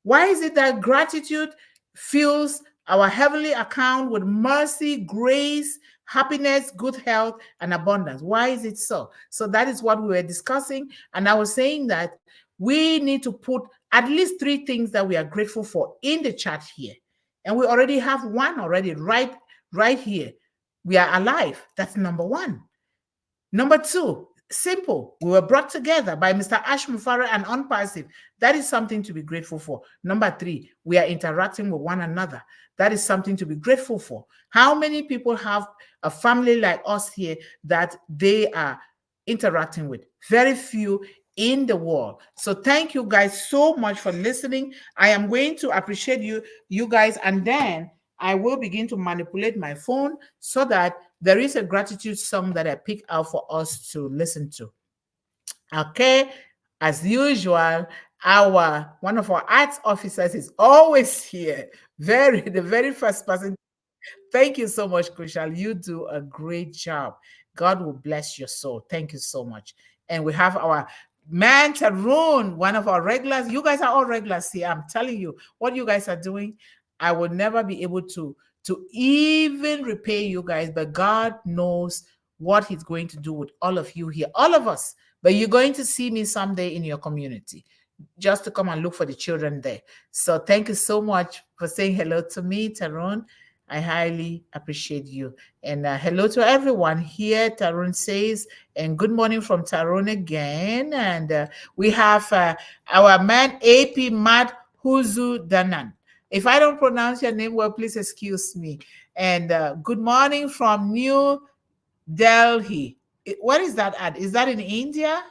Why is it that gratitude fills our heavenly account with mercy, grace, happiness, good health, and abundance? Why is it so? So that is what we were discussing. And I was saying that we need to put at least 3 things that we are grateful for in the chat here. And we already have one already right here. We are alive. That's number 1. Number 2, simple. We were brought together by Mr. Ash Mufara and Unpassive. That is something to be grateful for. Number 3, we are interacting with one another. That is something to be grateful for. How many people have a family like us here that they are interacting with? Very few in the world. So thank you guys so much for listening. I am going to appreciate you guys, and then I will begin to manipulate my phone so that there is a gratitude song that I pick out for us to listen to. Okay, as usual, one of our arts officers is always here. The very first person. Thank you so much, Kushal. You do a great job. God will bless your soul. Thank you so much. And we have our man Tarun, one of our regulars. You guys are all regulars here. I'm telling you, what you guys are doing, I will never be able to even repay you guys, but God knows what He's going to do with all of you here, all of us. But you're going to see me someday in your community, just to come and look for the children there. So thank you so much for saying hello to me, Tarun. I highly appreciate you. And hello to everyone here, Tarun says, and good morning from Tarun again. And we have our man, AP Mad Huzu Danan. If I don't pronounce your name well, please excuse me. And good morning from New Delhi. What is that at? Is that in India?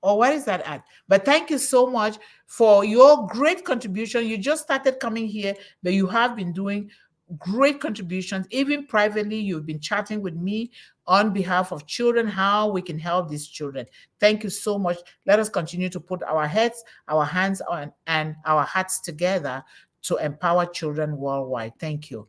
Or where is that at? But thank you so much for your great contribution. You just started coming here, but you have been doing great contributions. Even privately, you've been chatting with me on behalf of children, how we can help these children. Thank you so much. Let us continue to put our heads, our hands on, and our hearts together to empower children worldwide. Thank you.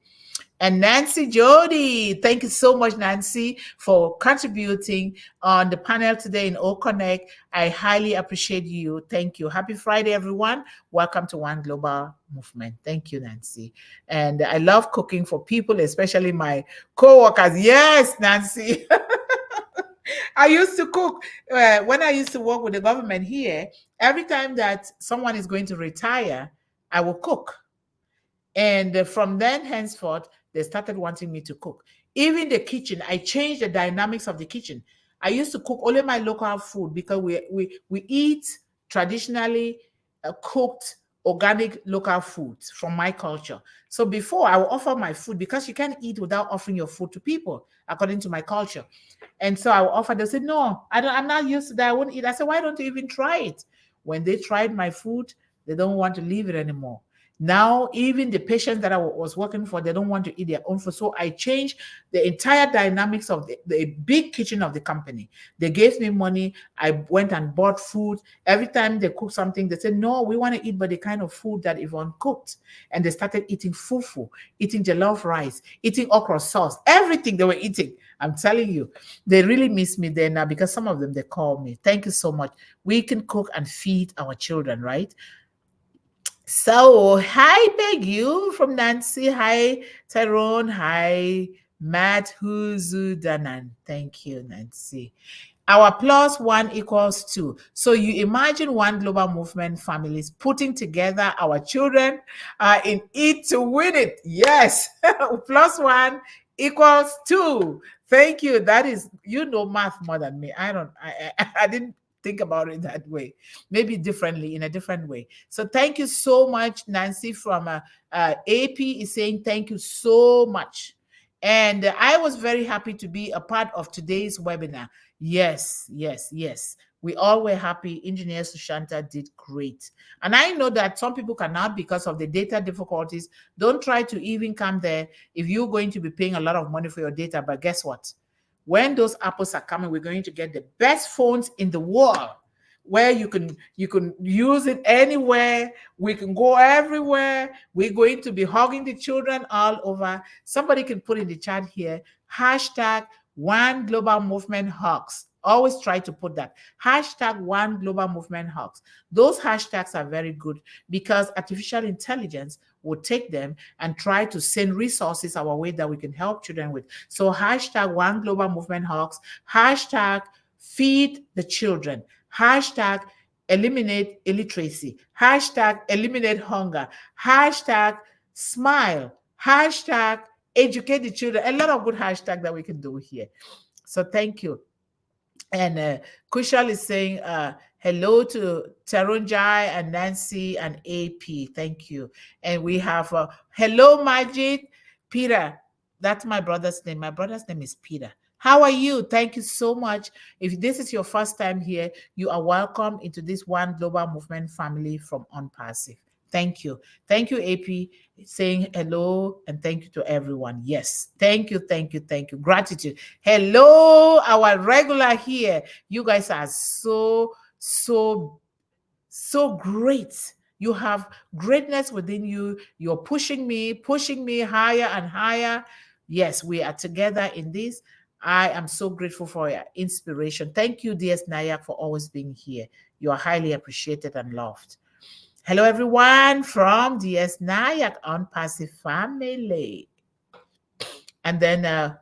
And Nancy Jody, thank you so much, Nancy, for contributing on the panel today in O Connect. I highly appreciate you. Thank you. Happy Friday, everyone. Welcome to One Global Movement. Thank you, Nancy. And I love cooking for people, especially my co-workers. Yes, Nancy. I used to cook when I used to work with the government here. Every time that someone is going to retire, I will cook. And from then henceforth, they started wanting me to cook. Even the kitchen, I changed the dynamics of the kitchen. I used to cook only my local food because we eat traditionally cooked organic local foods from my culture. So before I would offer my food, because you can't eat without offering your food to people, according to my culture. And so I would offer, they said, no, I'm not used to that. I won't eat. I said, why don't you even try it? When they tried my food, they don't want to leave it anymore. Now, even the patients that I was working for, they don't want to eat their own food. So I changed the entire dynamics of the big kitchen of the company. They gave me money. I went and bought food. Every time they cook something, they said, no, we want to eat but the kind of food that Yvonne cooked. And they started eating fufu, eating jollof rice, eating okra sauce, everything they were eating. I'm telling you, they really miss me there now because some of them, they call me. Thank you so much. We can cook and feed our children, right? So, hi, Beg You from Nancy. Hi, Tyrone. Hi, Matt Huzudanan. Thank you, Nancy. Our plus 1 equals 2. So you imagine One Global Movement families putting together our children in it to win it. Yes, plus 1 equals 2. Thank you. That is, math more than me. I didn't think about it that way. Maybe differently, in a different way. So thank you so much, Nancy from AP is saying thank you so much. And I was very happy to be a part of today's webinar. Yes. We all were happy. Engineer Sushanta did great. And I know that some people cannot because of the data difficulties. Don't try to even come there if you're going to be paying a lot of money for your data. But guess what? When those apples are coming, we're going to get the best phones in the world. where you can use it anywhere. We can go everywhere. We're going to be hugging the children all over. Somebody can put in the chat here hashtag one global movement hugs. Always try to put that hashtag one global movement hugs. Those hashtags are very good because artificial intelligence will take them and try to send resources our way that we can help children with. So hashtag one global movement hugs, hashtag feed the children, hashtag eliminate illiteracy, hashtag eliminate hunger, hashtag smile, hashtag educate the children. A lot of good hashtags that we can do here. So thank you. And Kushal is saying hello to Tarunjai and Nancy and AP. Thank you. And we have hello, Majid. Peter. That's my brother's name. My brother's name is Peter. How are you? Thank you so much. If this is your first time here, you are welcome into this One Global Movement family from Unpassive. Thank you. Thank you, AP, saying hello, and thank you to everyone. Yes. Thank you, thank you, thank you. Gratitude. Hello, our regular here. You guys are so great. You have greatness within you. You're pushing me higher and higher. Yes, we are together in this. I am so grateful for your inspiration. Thank you, DS Nayak, for always being here. You are highly appreciated and loved. Hello, everyone from DS Nayak on Passive Family. And then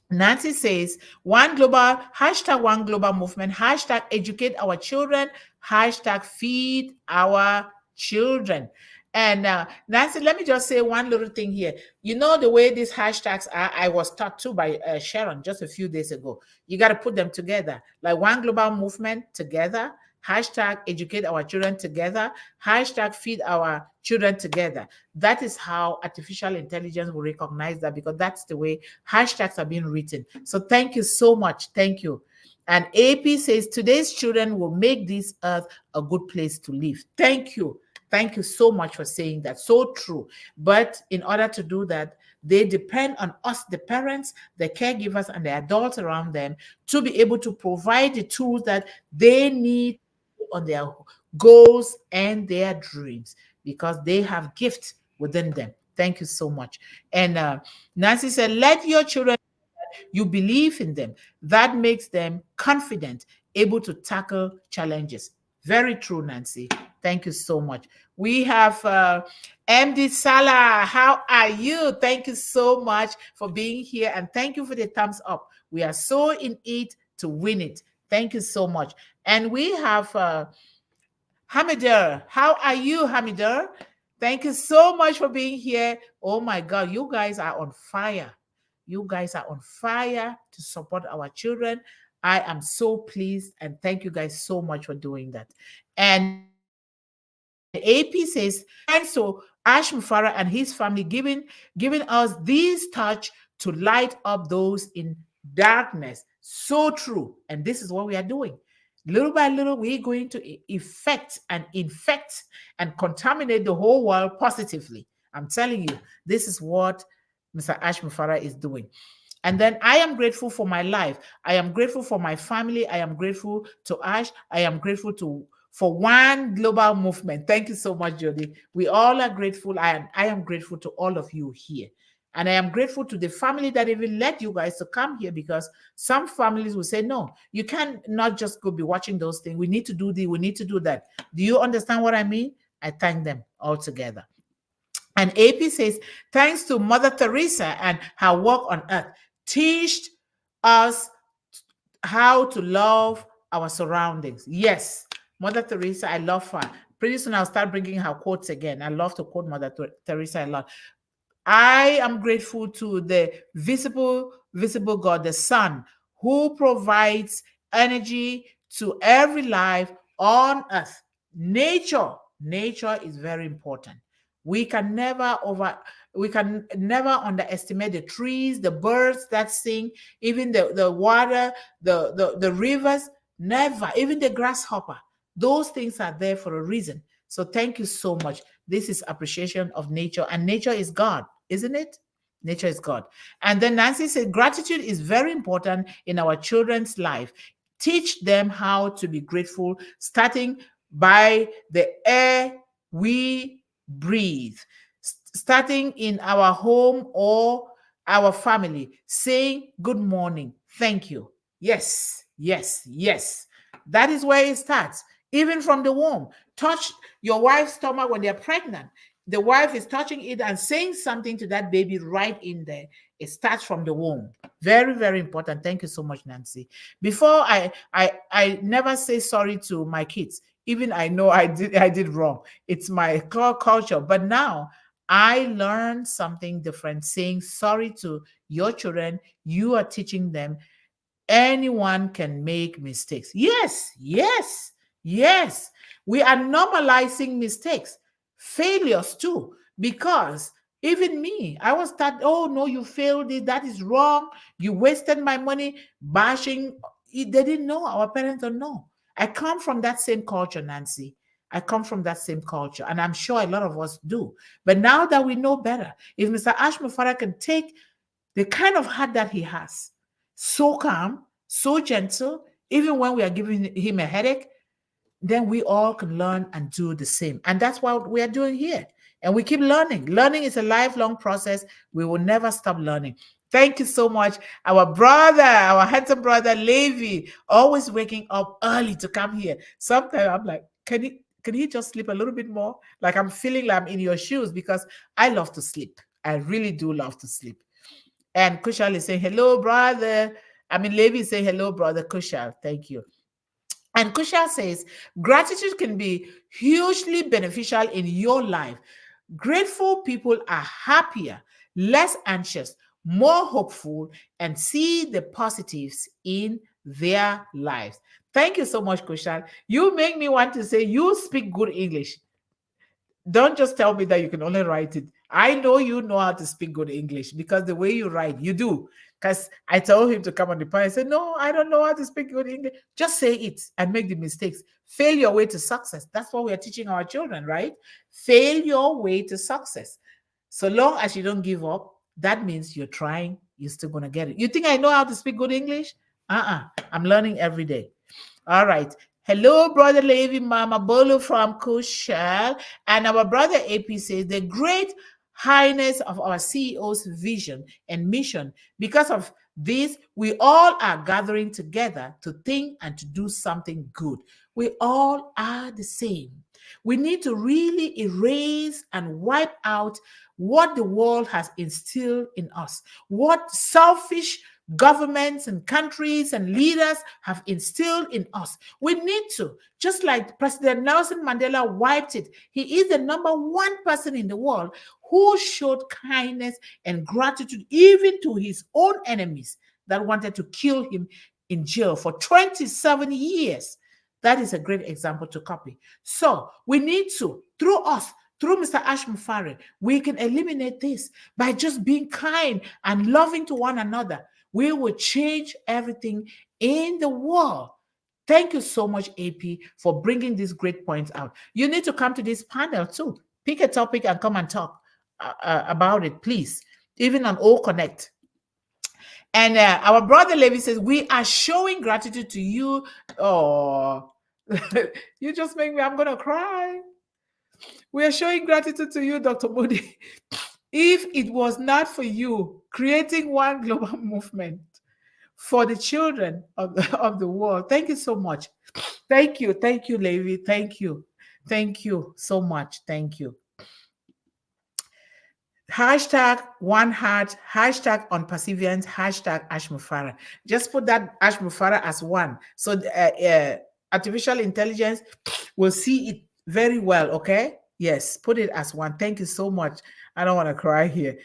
Nancy says, one global, hashtag one global movement, hashtag educate our children, hashtag feed our children. And Nancy, let me just say one little thing here. You know the way these hashtags are, I was taught to by Sharon just a few days ago. You got to put them together, like one global movement together, hashtag educate our children together, hashtag feed our children together. That is how artificial intelligence will recognize that, because that's the way hashtags are being written. So thank you so much. Thank you. And AP says, today's children will make this earth a good place to live. Thank you. Thank you so much for saying that. So true. But in order to do that, they depend on us, the parents, the caregivers, and the adults around them to be able to provide the tools that they need on their goals and their dreams, because they have gifts within them. Thank you so much. And Nancy said, let your children, you believe in them. That makes them confident, able to tackle challenges. Very true, Nancy. Thank you so much. We have MD Salah. How are you? Thank you so much for being here, and thank you for the thumbs up. We are so in it to win it. Thank you so much. And we have Hamider. How are you, Hamider? Thank you so much for being here. Oh my God, you guys are on fire. You guys are on fire to support our children. I am so pleased, and thank you guys so much for doing that. And AP says, thanks to Ash Mufara and his family giving us this touch to light up those in darkness. So true. And this is what we are doing. Little by little, we're going to affect and infect and contaminate the whole world positively. I'm telling you, this is what Mr. Ash Mufara is doing. And then I am grateful for my life. I am grateful for my family. I am grateful to Ash. I am grateful for one global movement. Thank you so much, Jody. We all are grateful. I am grateful to all of you here. And I am grateful to the family that even let you guys to come here, because some families will say, no, you can't not just go be watching those things. We need to do this, we need to do that. Do you understand what I mean? I thank them all together. And AP says, thanks to Mother Teresa and her work on earth, teach us how to love our surroundings. Yes, Mother Teresa, I love her. Pretty soon I'll start bringing her quotes again. I love to quote Mother Teresa a lot. I am grateful to the visible God, the sun, who provides energy to every life on earth. Nature is very important. We can never underestimate the trees, the birds that sing, even the water, the rivers, never, even the grasshopper. Those things are there for a reason. So thank you so much. This is appreciation of nature, and nature is God, isn't it? Nature is God. And then Nancy said, gratitude is very important in our children's life. Teach them how to be grateful, starting by the air we breathe, starting in our home or our family, saying good morning, thank you. Yes, yes, yes. That is where it starts, even from the womb. Touch your wife's stomach when they're pregnant. The wife is touching it and saying something to that baby right in there. It starts from the womb. Very, very important. Thank you so much, Nancy. Before I never say sorry to my kids. Even I know I did wrong. It's my culture. But now I learned something different. Saying sorry to your children, you are teaching them anyone can make mistakes. Yes, yes, yes. We are normalizing mistakes, failures too, because even me, I was taught, oh no, you failed it, that is wrong, you wasted my money, bashing. They didn't know, our parents don't know. I come from that same culture, Nancy. I come from that same culture, and I'm sure a lot of us do. But now that we know better, if Mr. Ashmufara can take the kind of heart that he has, so calm, so gentle, even when we are giving him a headache, then we all can learn and do the same. And that's what we are doing here. And we keep learning. Learning is a lifelong process. We will never stop learning. Thank you so much. Our brother, our handsome brother, Levi, always waking up early to come here. Sometimes I'm like, can he just sleep a little bit more? Like I'm feeling like I'm in your shoes because I love to sleep. I really do love to sleep. And Kushal is saying, hello, brother. I mean, Levi is saying, hello, brother Kushal. Thank you. And Kushal says, gratitude can be hugely beneficial in your life. Grateful people are happier, less anxious, more hopeful, and see the positives in their lives. Thank you so much, Kushal. You make me want to say you speak good English. Don't just tell me that you can only write it. I know you know how to speak good English because the way you write, you do. Because I told him to come on the podcast. I said, no, I don't know how to speak good English. Just say it and make the mistakes. Fail your way to success. That's what we are teaching our children, right? Fail your way to success. So long as you don't give up, that means you're trying, you're still going to get it. You think I know how to speak good English? I'm learning every day. All right. Hello, brother Levi, Mama Bolo from Kushal. And our brother AP says the great highness of our CEO's vision and mission. Because of this, we all are gathering together to think and to do something good. We all are the same. We need to really erase and wipe out what the world has instilled in us, what selfish governments and countries and leaders have instilled in us. We need to, just like President Nelson Mandela wiped it. He is the number one person in the world who showed kindness and gratitude even to his own enemies that wanted to kill him in jail for 27 years. That is a great example to copy. So we need to, through us, through Mr. Ashmufari, we can eliminate this by just being kind and loving to one another. We will change everything in the world. Thank you so much, AP, for bringing these great points out. You need to come to this panel too. Pick a topic and come and talk about it, please. Even on All Connect. And our brother Levi says, we are showing gratitude to you. Oh, you just make me, I'm going to cry. We are showing gratitude to you, Dr. Mundih. If it was not for you creating one global movement for the children of the world, thank you so much. Thank you, Levi. Thank you so much. Thank you. Hashtag one heart, hashtag on perseverance, hashtag Ashmufara. Just put that Ashmufara as one. So artificial intelligence will see it very well, okay? Yes, put it as one. Thank you so much. I don't want to cry here.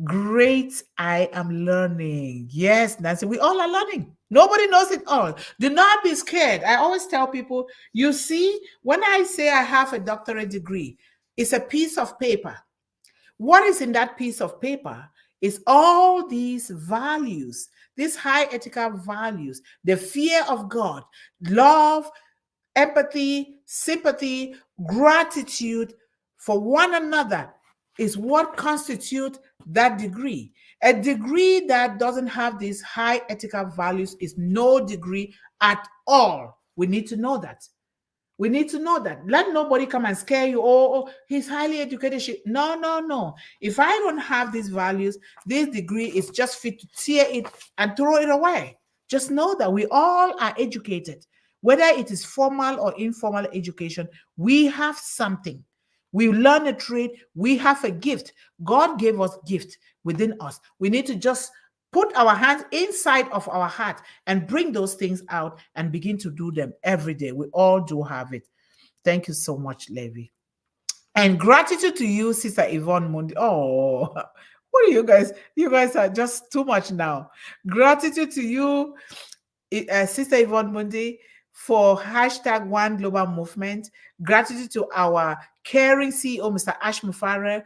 Great, I am learning. Yes, Nancy, we all are learning. Nobody knows it all. Do not be scared. I always tell people, you see, when I say I have a doctorate degree, it's a piece of paper. What is in that piece of paper is all these values, these high ethical values, the fear of God, love, empathy, sympathy, gratitude for one another is what constitute that degree. A degree that doesn't have these high ethical values is no degree at all. We need to know that. We need to know that. Let nobody come and scare you. Oh, he's highly educated. No, no, no. If I don't have these values, this degree is just fit to tear it and throw it away. Just know that we all are educated. Whether it is formal or informal education, we have something. We learn a trade. We have a gift. God gave us gift within us. We need to just put our hands inside of our heart and bring those things out and begin to do them every day. We all do have it. Thank you so much, Levi. And gratitude to you, Sister Yvonne Mundih. Oh, what are you guys? You guys are just too much now. Gratitude to you, Sister Yvonne Mundih, for hashtag One Global Movement. Gratitude to our caring CEO, Mr. Ash Mufareh.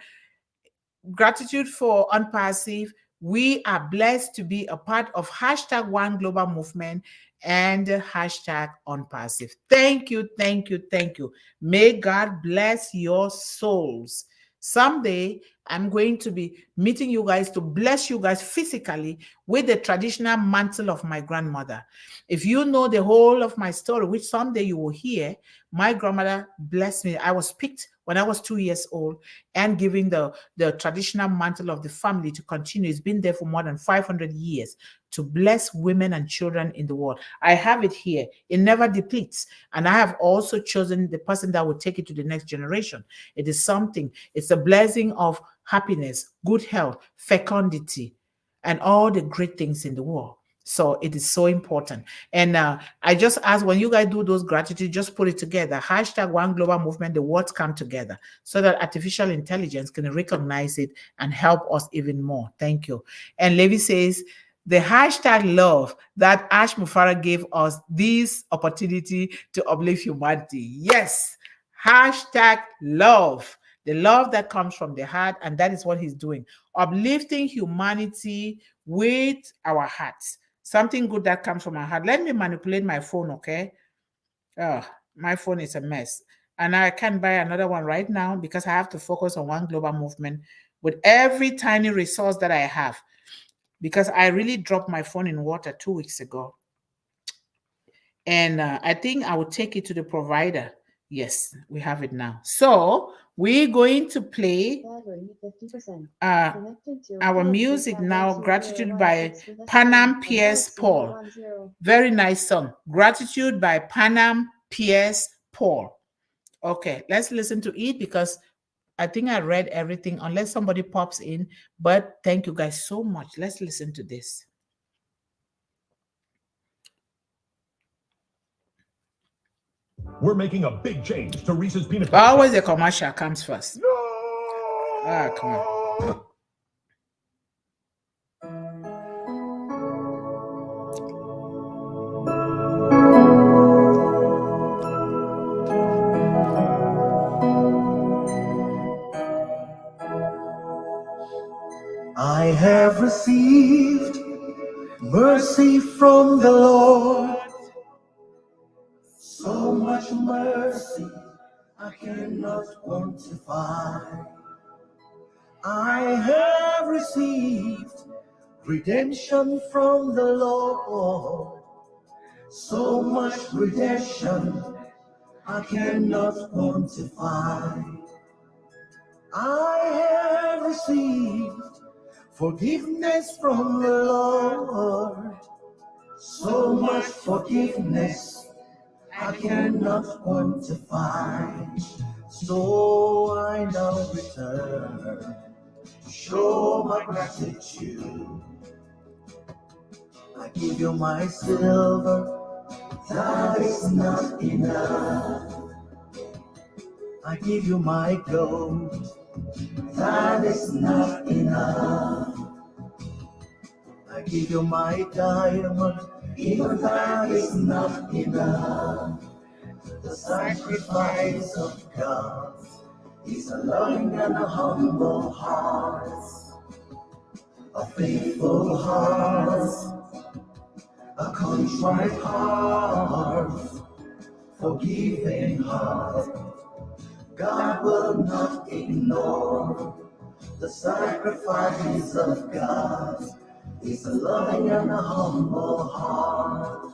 Gratitude for Unpassive. We are blessed to be a part of hashtag One Global Movement and hashtag Unpassive. Thank you, thank you, thank you. May God bless your souls. Someday, I'm going to be meeting you guys to bless you guys physically with the traditional mantle of my grandmother. If you know the whole of my story, which someday you will hear, my grandmother blessed me. I was picked when I was 2 years old and given the traditional mantle of the family to continue. It's been there for more than 500 years to bless women and children in the world. I have it here. It never depletes. And I have also chosen the person that will take it to the next generation. It is something. It's a blessing of happiness, good health, fecundity, and all the great things in the world. So it is so important. And I just ask, when you guys do those gratitude, just put it together. Hashtag One Global Movement, the words come together so that artificial intelligence can recognize it and help us even more. Thank you. And Levi says, the hashtag love that Ash Mufareh gave us this opportunity to uplift humanity. Yes, hashtag love. The love that comes from the heart, and that is what he's doing. Uplifting humanity with our hearts. Something good that comes from our heart. Let me manipulate my phone, okay? Oh, my phone is a mess. And I can't buy another one right now because I have to focus on One Global Movement with every tiny resource that I have. Because I really dropped my phone in water 2 weeks ago. And I think I will take it to the provider. Yes, we have it now. So we're going to play our music now, Gratitude by Panam Pierce Paul. Very nice song. Gratitude by Panam Pierce Paul. Okay, let's listen to it because I think I read everything unless somebody pops in. But thank you guys so much. Let's listen to this. We're making a big change to Reese's peanut butter. Always the commercial comes first. No! Ah, come on. I have received mercy from the Lord, so much mercy I cannot quantify. I have received redemption from the Lord, so much redemption I cannot quantify. I have received forgiveness from the Lord, so much forgiveness I cannot quantify. So I now return to show my gratitude. I give you my silver, that is not enough. I give you my gold, that is not enough. I give you my diamond, even that is not enough. The sacrifice of God is a loving and a humble heart, a faithful heart, a contrite heart, forgiving heart. God will not ignore The sacrifice of God is a loving and a humble heart.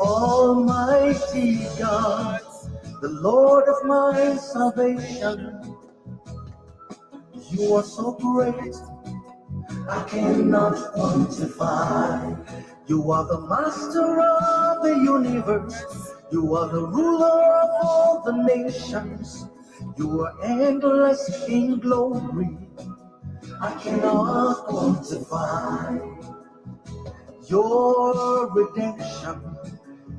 Almighty God, the Lord of my salvation, you are so great, I cannot quantify. You are the master of the universe, you are the ruler of all the nations, you are endless in glory, I cannot quantify. Your redemption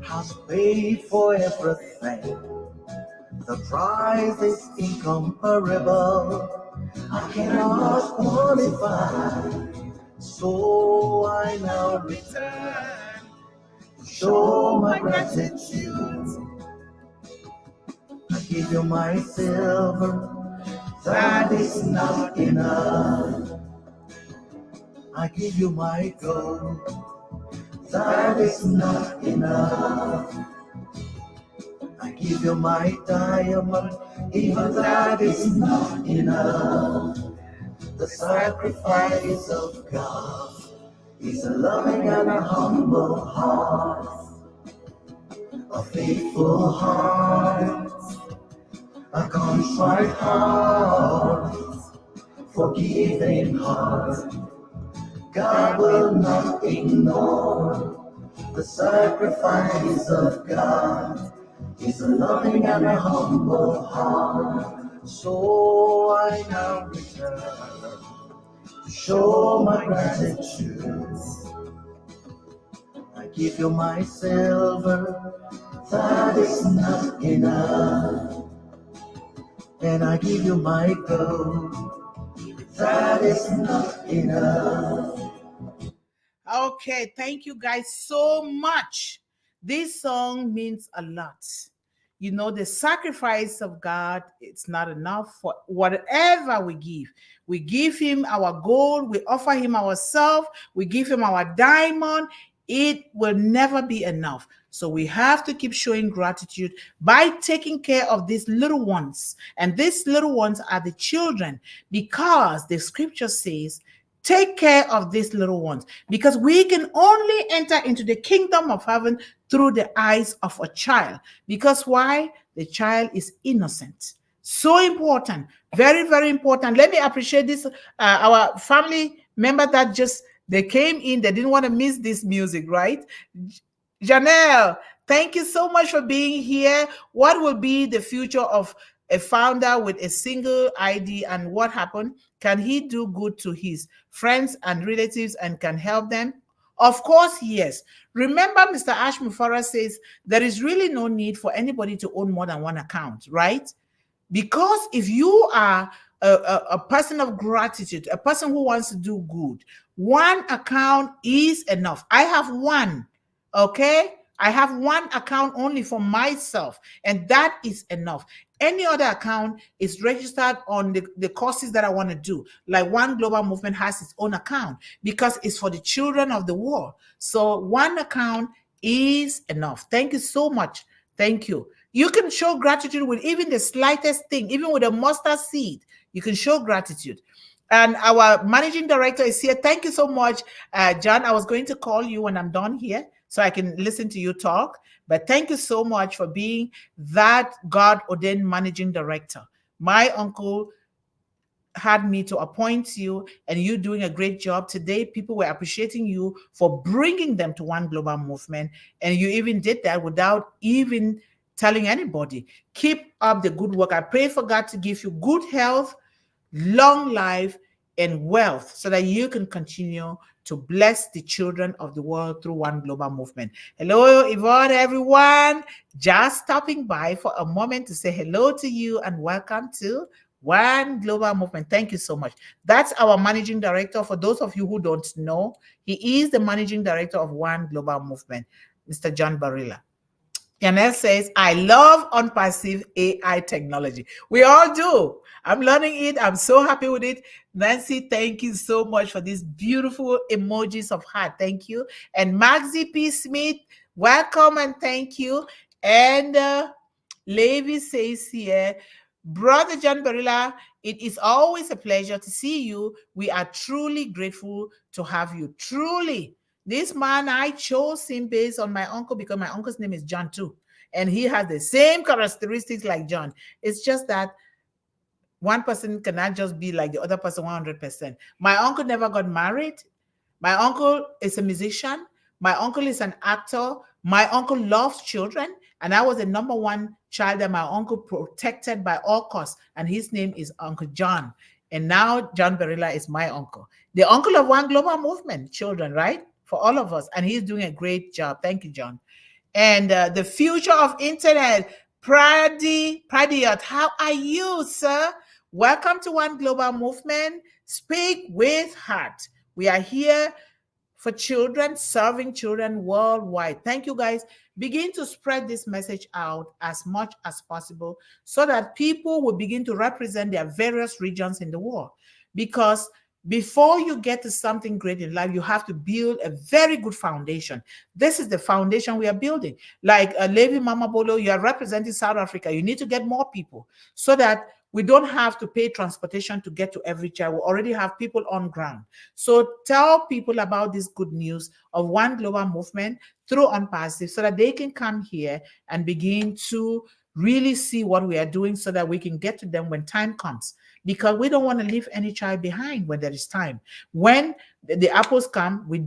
has paid for everything. The price is incomparable. I cannot quantify. So I now return to show my gratitude. I give you my silver, that is not enough. I give you my gold, that is not enough. I give you my diamond, even that is not enough. The sacrifice of God is a loving and a humble heart, a faithful heart, a contrite heart, forgiving heart. God will not ignore the sacrifice of God. Is a loving and a humble heart. So I now return to show my gratitude. I give you my silver, that is not enough. And I give you my gold, that is not enough. Okay, thank you guys so much. This song means a lot. You know, the sacrifice of God, it's not enough for whatever we give. We give him our gold, we offer him ourselves, we give him our diamond. It will never be enough. So we have to keep showing gratitude by taking care of these little ones. And these little ones are the children, because the scripture says, take care of these little ones, because we can only enter into the kingdom of heaven through the eyes of a child. Because why? The child is innocent. So important. Very, very important. Let me appreciate this. Our family member that just, they came in, they didn't want to miss this music, right? Janelle, thank you so much for being here. What will be the future of a founder with a single ID, and what happened? Can he do good to his friends and relatives and can help them? Of course, yes. Remember, Mr. Ash Mufara says there is really no need for anybody to own more than one account, right? Because if you are a person of gratitude, a person who wants to do good, one account is enough. I have one, okay? I have one account only for myself, and that is enough. Any other account is registered on the courses that I want to do. Like One Global Movement has its own account because it's for the children of the world. So one account is enough. Thank you so much. Thank you. You can show gratitude with even the slightest thing, even with a mustard seed. You can show gratitude. And our managing director is here. Thank you so much, John. I was going to call you when I'm done here so I can listen to you talk. But thank you so much for being that God-ordained managing director. My uncle had me to appoint you, and you doing a great job today. People were appreciating you for bringing them to One Global Movement, and you even did that without even telling anybody. Keep up the good work. I pray for God to give you good health, long life, and wealth so that you can continue to bless the children of the world through One Global Movement. Hello, Yvonne, everyone. Just stopping by for a moment to say hello to you and welcome to One Global Movement. Thank you so much. That's our managing director. For those of you who don't know, he is the managing director of One Global Movement, Mr. John Barilla. Yanel says, I love unpassive AI technology. We all do. I'm learning it. I'm so happy with it. Nancy, thank you so much for these beautiful emojis of heart. Thank you. And Maxie P. Smith, welcome and thank you. And Levi says here, Brother John Barilla, it is always a pleasure to see you. We are truly grateful to have you. Truly. This man, I chose him based on my uncle because my uncle's name is John too. And he has the same characteristics like John. It's just that one person cannot just be like the other person 100%. My uncle never got married. My uncle is a musician. My uncle is an actor. My uncle loves children. And I was the number one child that my uncle protected by all costs. And his name is Uncle John. And now John Barilla is my uncle. The uncle of One Global Movement, children, right? For all of us. And he's doing a great job. Thank you, John. And the future of internet, Pradiot, how are you, sir? Welcome to One Global Movement. Speak with heart. We are here for children, serving children worldwide. Thank you, guys. Begin to spread this message out as much as possible so that people will begin to represent their various regions in the world. Because before you get to something great in life, you have to build a very good foundation. This is the foundation we are building. Like Levi Mama Bolo, you are representing South Africa. You need to get more people so that we don't have to pay transportation to get to every child. We already have people on ground. So tell people about this good news of One Global Movement through Unpassive so that they can come here and begin to really see what we are doing so that we can get to them when time comes. Because we don't want to leave any child behind when there is time. When the apples come, we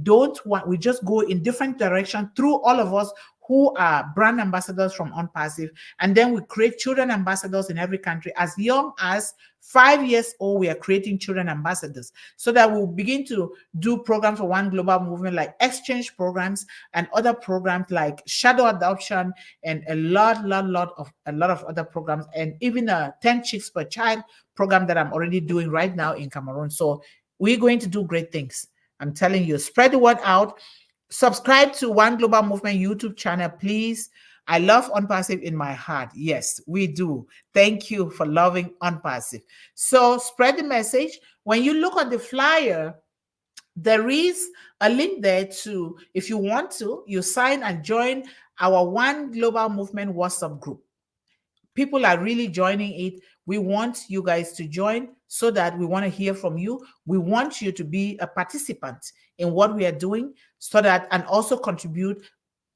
just go in different directions through all of us who are brand ambassadors from Unpassive. And then we create children ambassadors in every country. As young as 5 years old, we are creating children ambassadors so that we'll begin to do programs for One Global Movement like exchange programs and other programs like shadow adoption and a lot of other programs, and even a 10 chicks per child program that I'm already doing right now in Cameroon. So we're going to do great things. I'm telling you, spread the word out. Subscribe to One Global Movement YouTube channel, please. I love Unpassive in my heart. Yes, we do. Thank you for loving Unpassive. So spread the message. When you look at the flyer, there is a link there to, if you want to, you sign and join our One Global Movement WhatsApp group. People are really joining it. We want you guys to join so that we want to hear from you. We want you to be a participant in what we are doing so that, and also contribute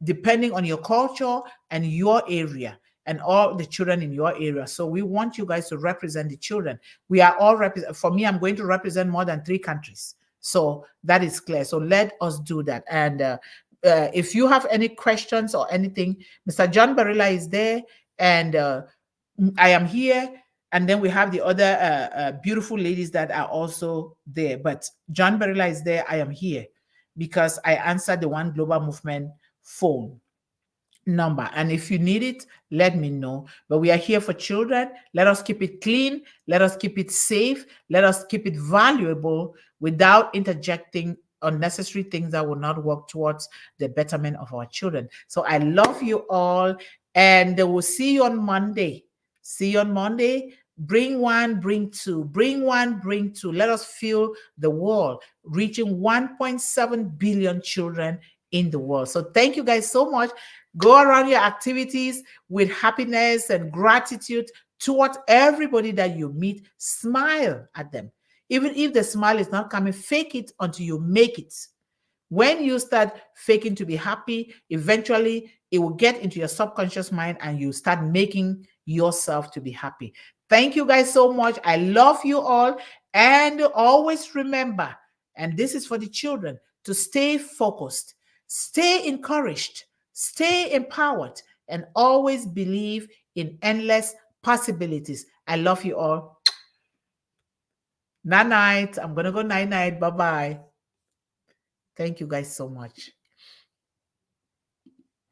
depending on your culture and your area and all the children in your area. So we want you guys to represent the children. We are all for me, I'm going to represent more than 3 countries. So that is clear. So let us do that. And if you have any questions or anything, Mr. John Barilla is there, and I am here. And then we have the other beautiful ladies that are also there. But John Barilla is there. I am here because I answered the One Global Movement phone number. And if you need it, let me know. But we are here for children. Let us keep it clean. Let us keep it safe. Let us keep it valuable without interjecting unnecessary things that will not work towards the betterment of our children. So I love you all, and we'll see you on Monday. See you on Monday. Bring one, bring two. Bring one, bring two. Let us fill the world, reaching 1.7 billion children in the world. So thank you guys so much. Go around your activities with happiness and gratitude towards everybody that you meet. Smile at them. Even if the smile is not coming, fake it until you make it. When you start faking to be happy, eventually it will get into your subconscious mind and you start making yourself to be happy. Thank you guys so much. I love you all. And always remember, and this is for the children, to stay focused, stay encouraged, stay empowered, and always believe in endless possibilities. I love you all. Night night. I'm going to go night night. Bye-bye. Thank you guys so much.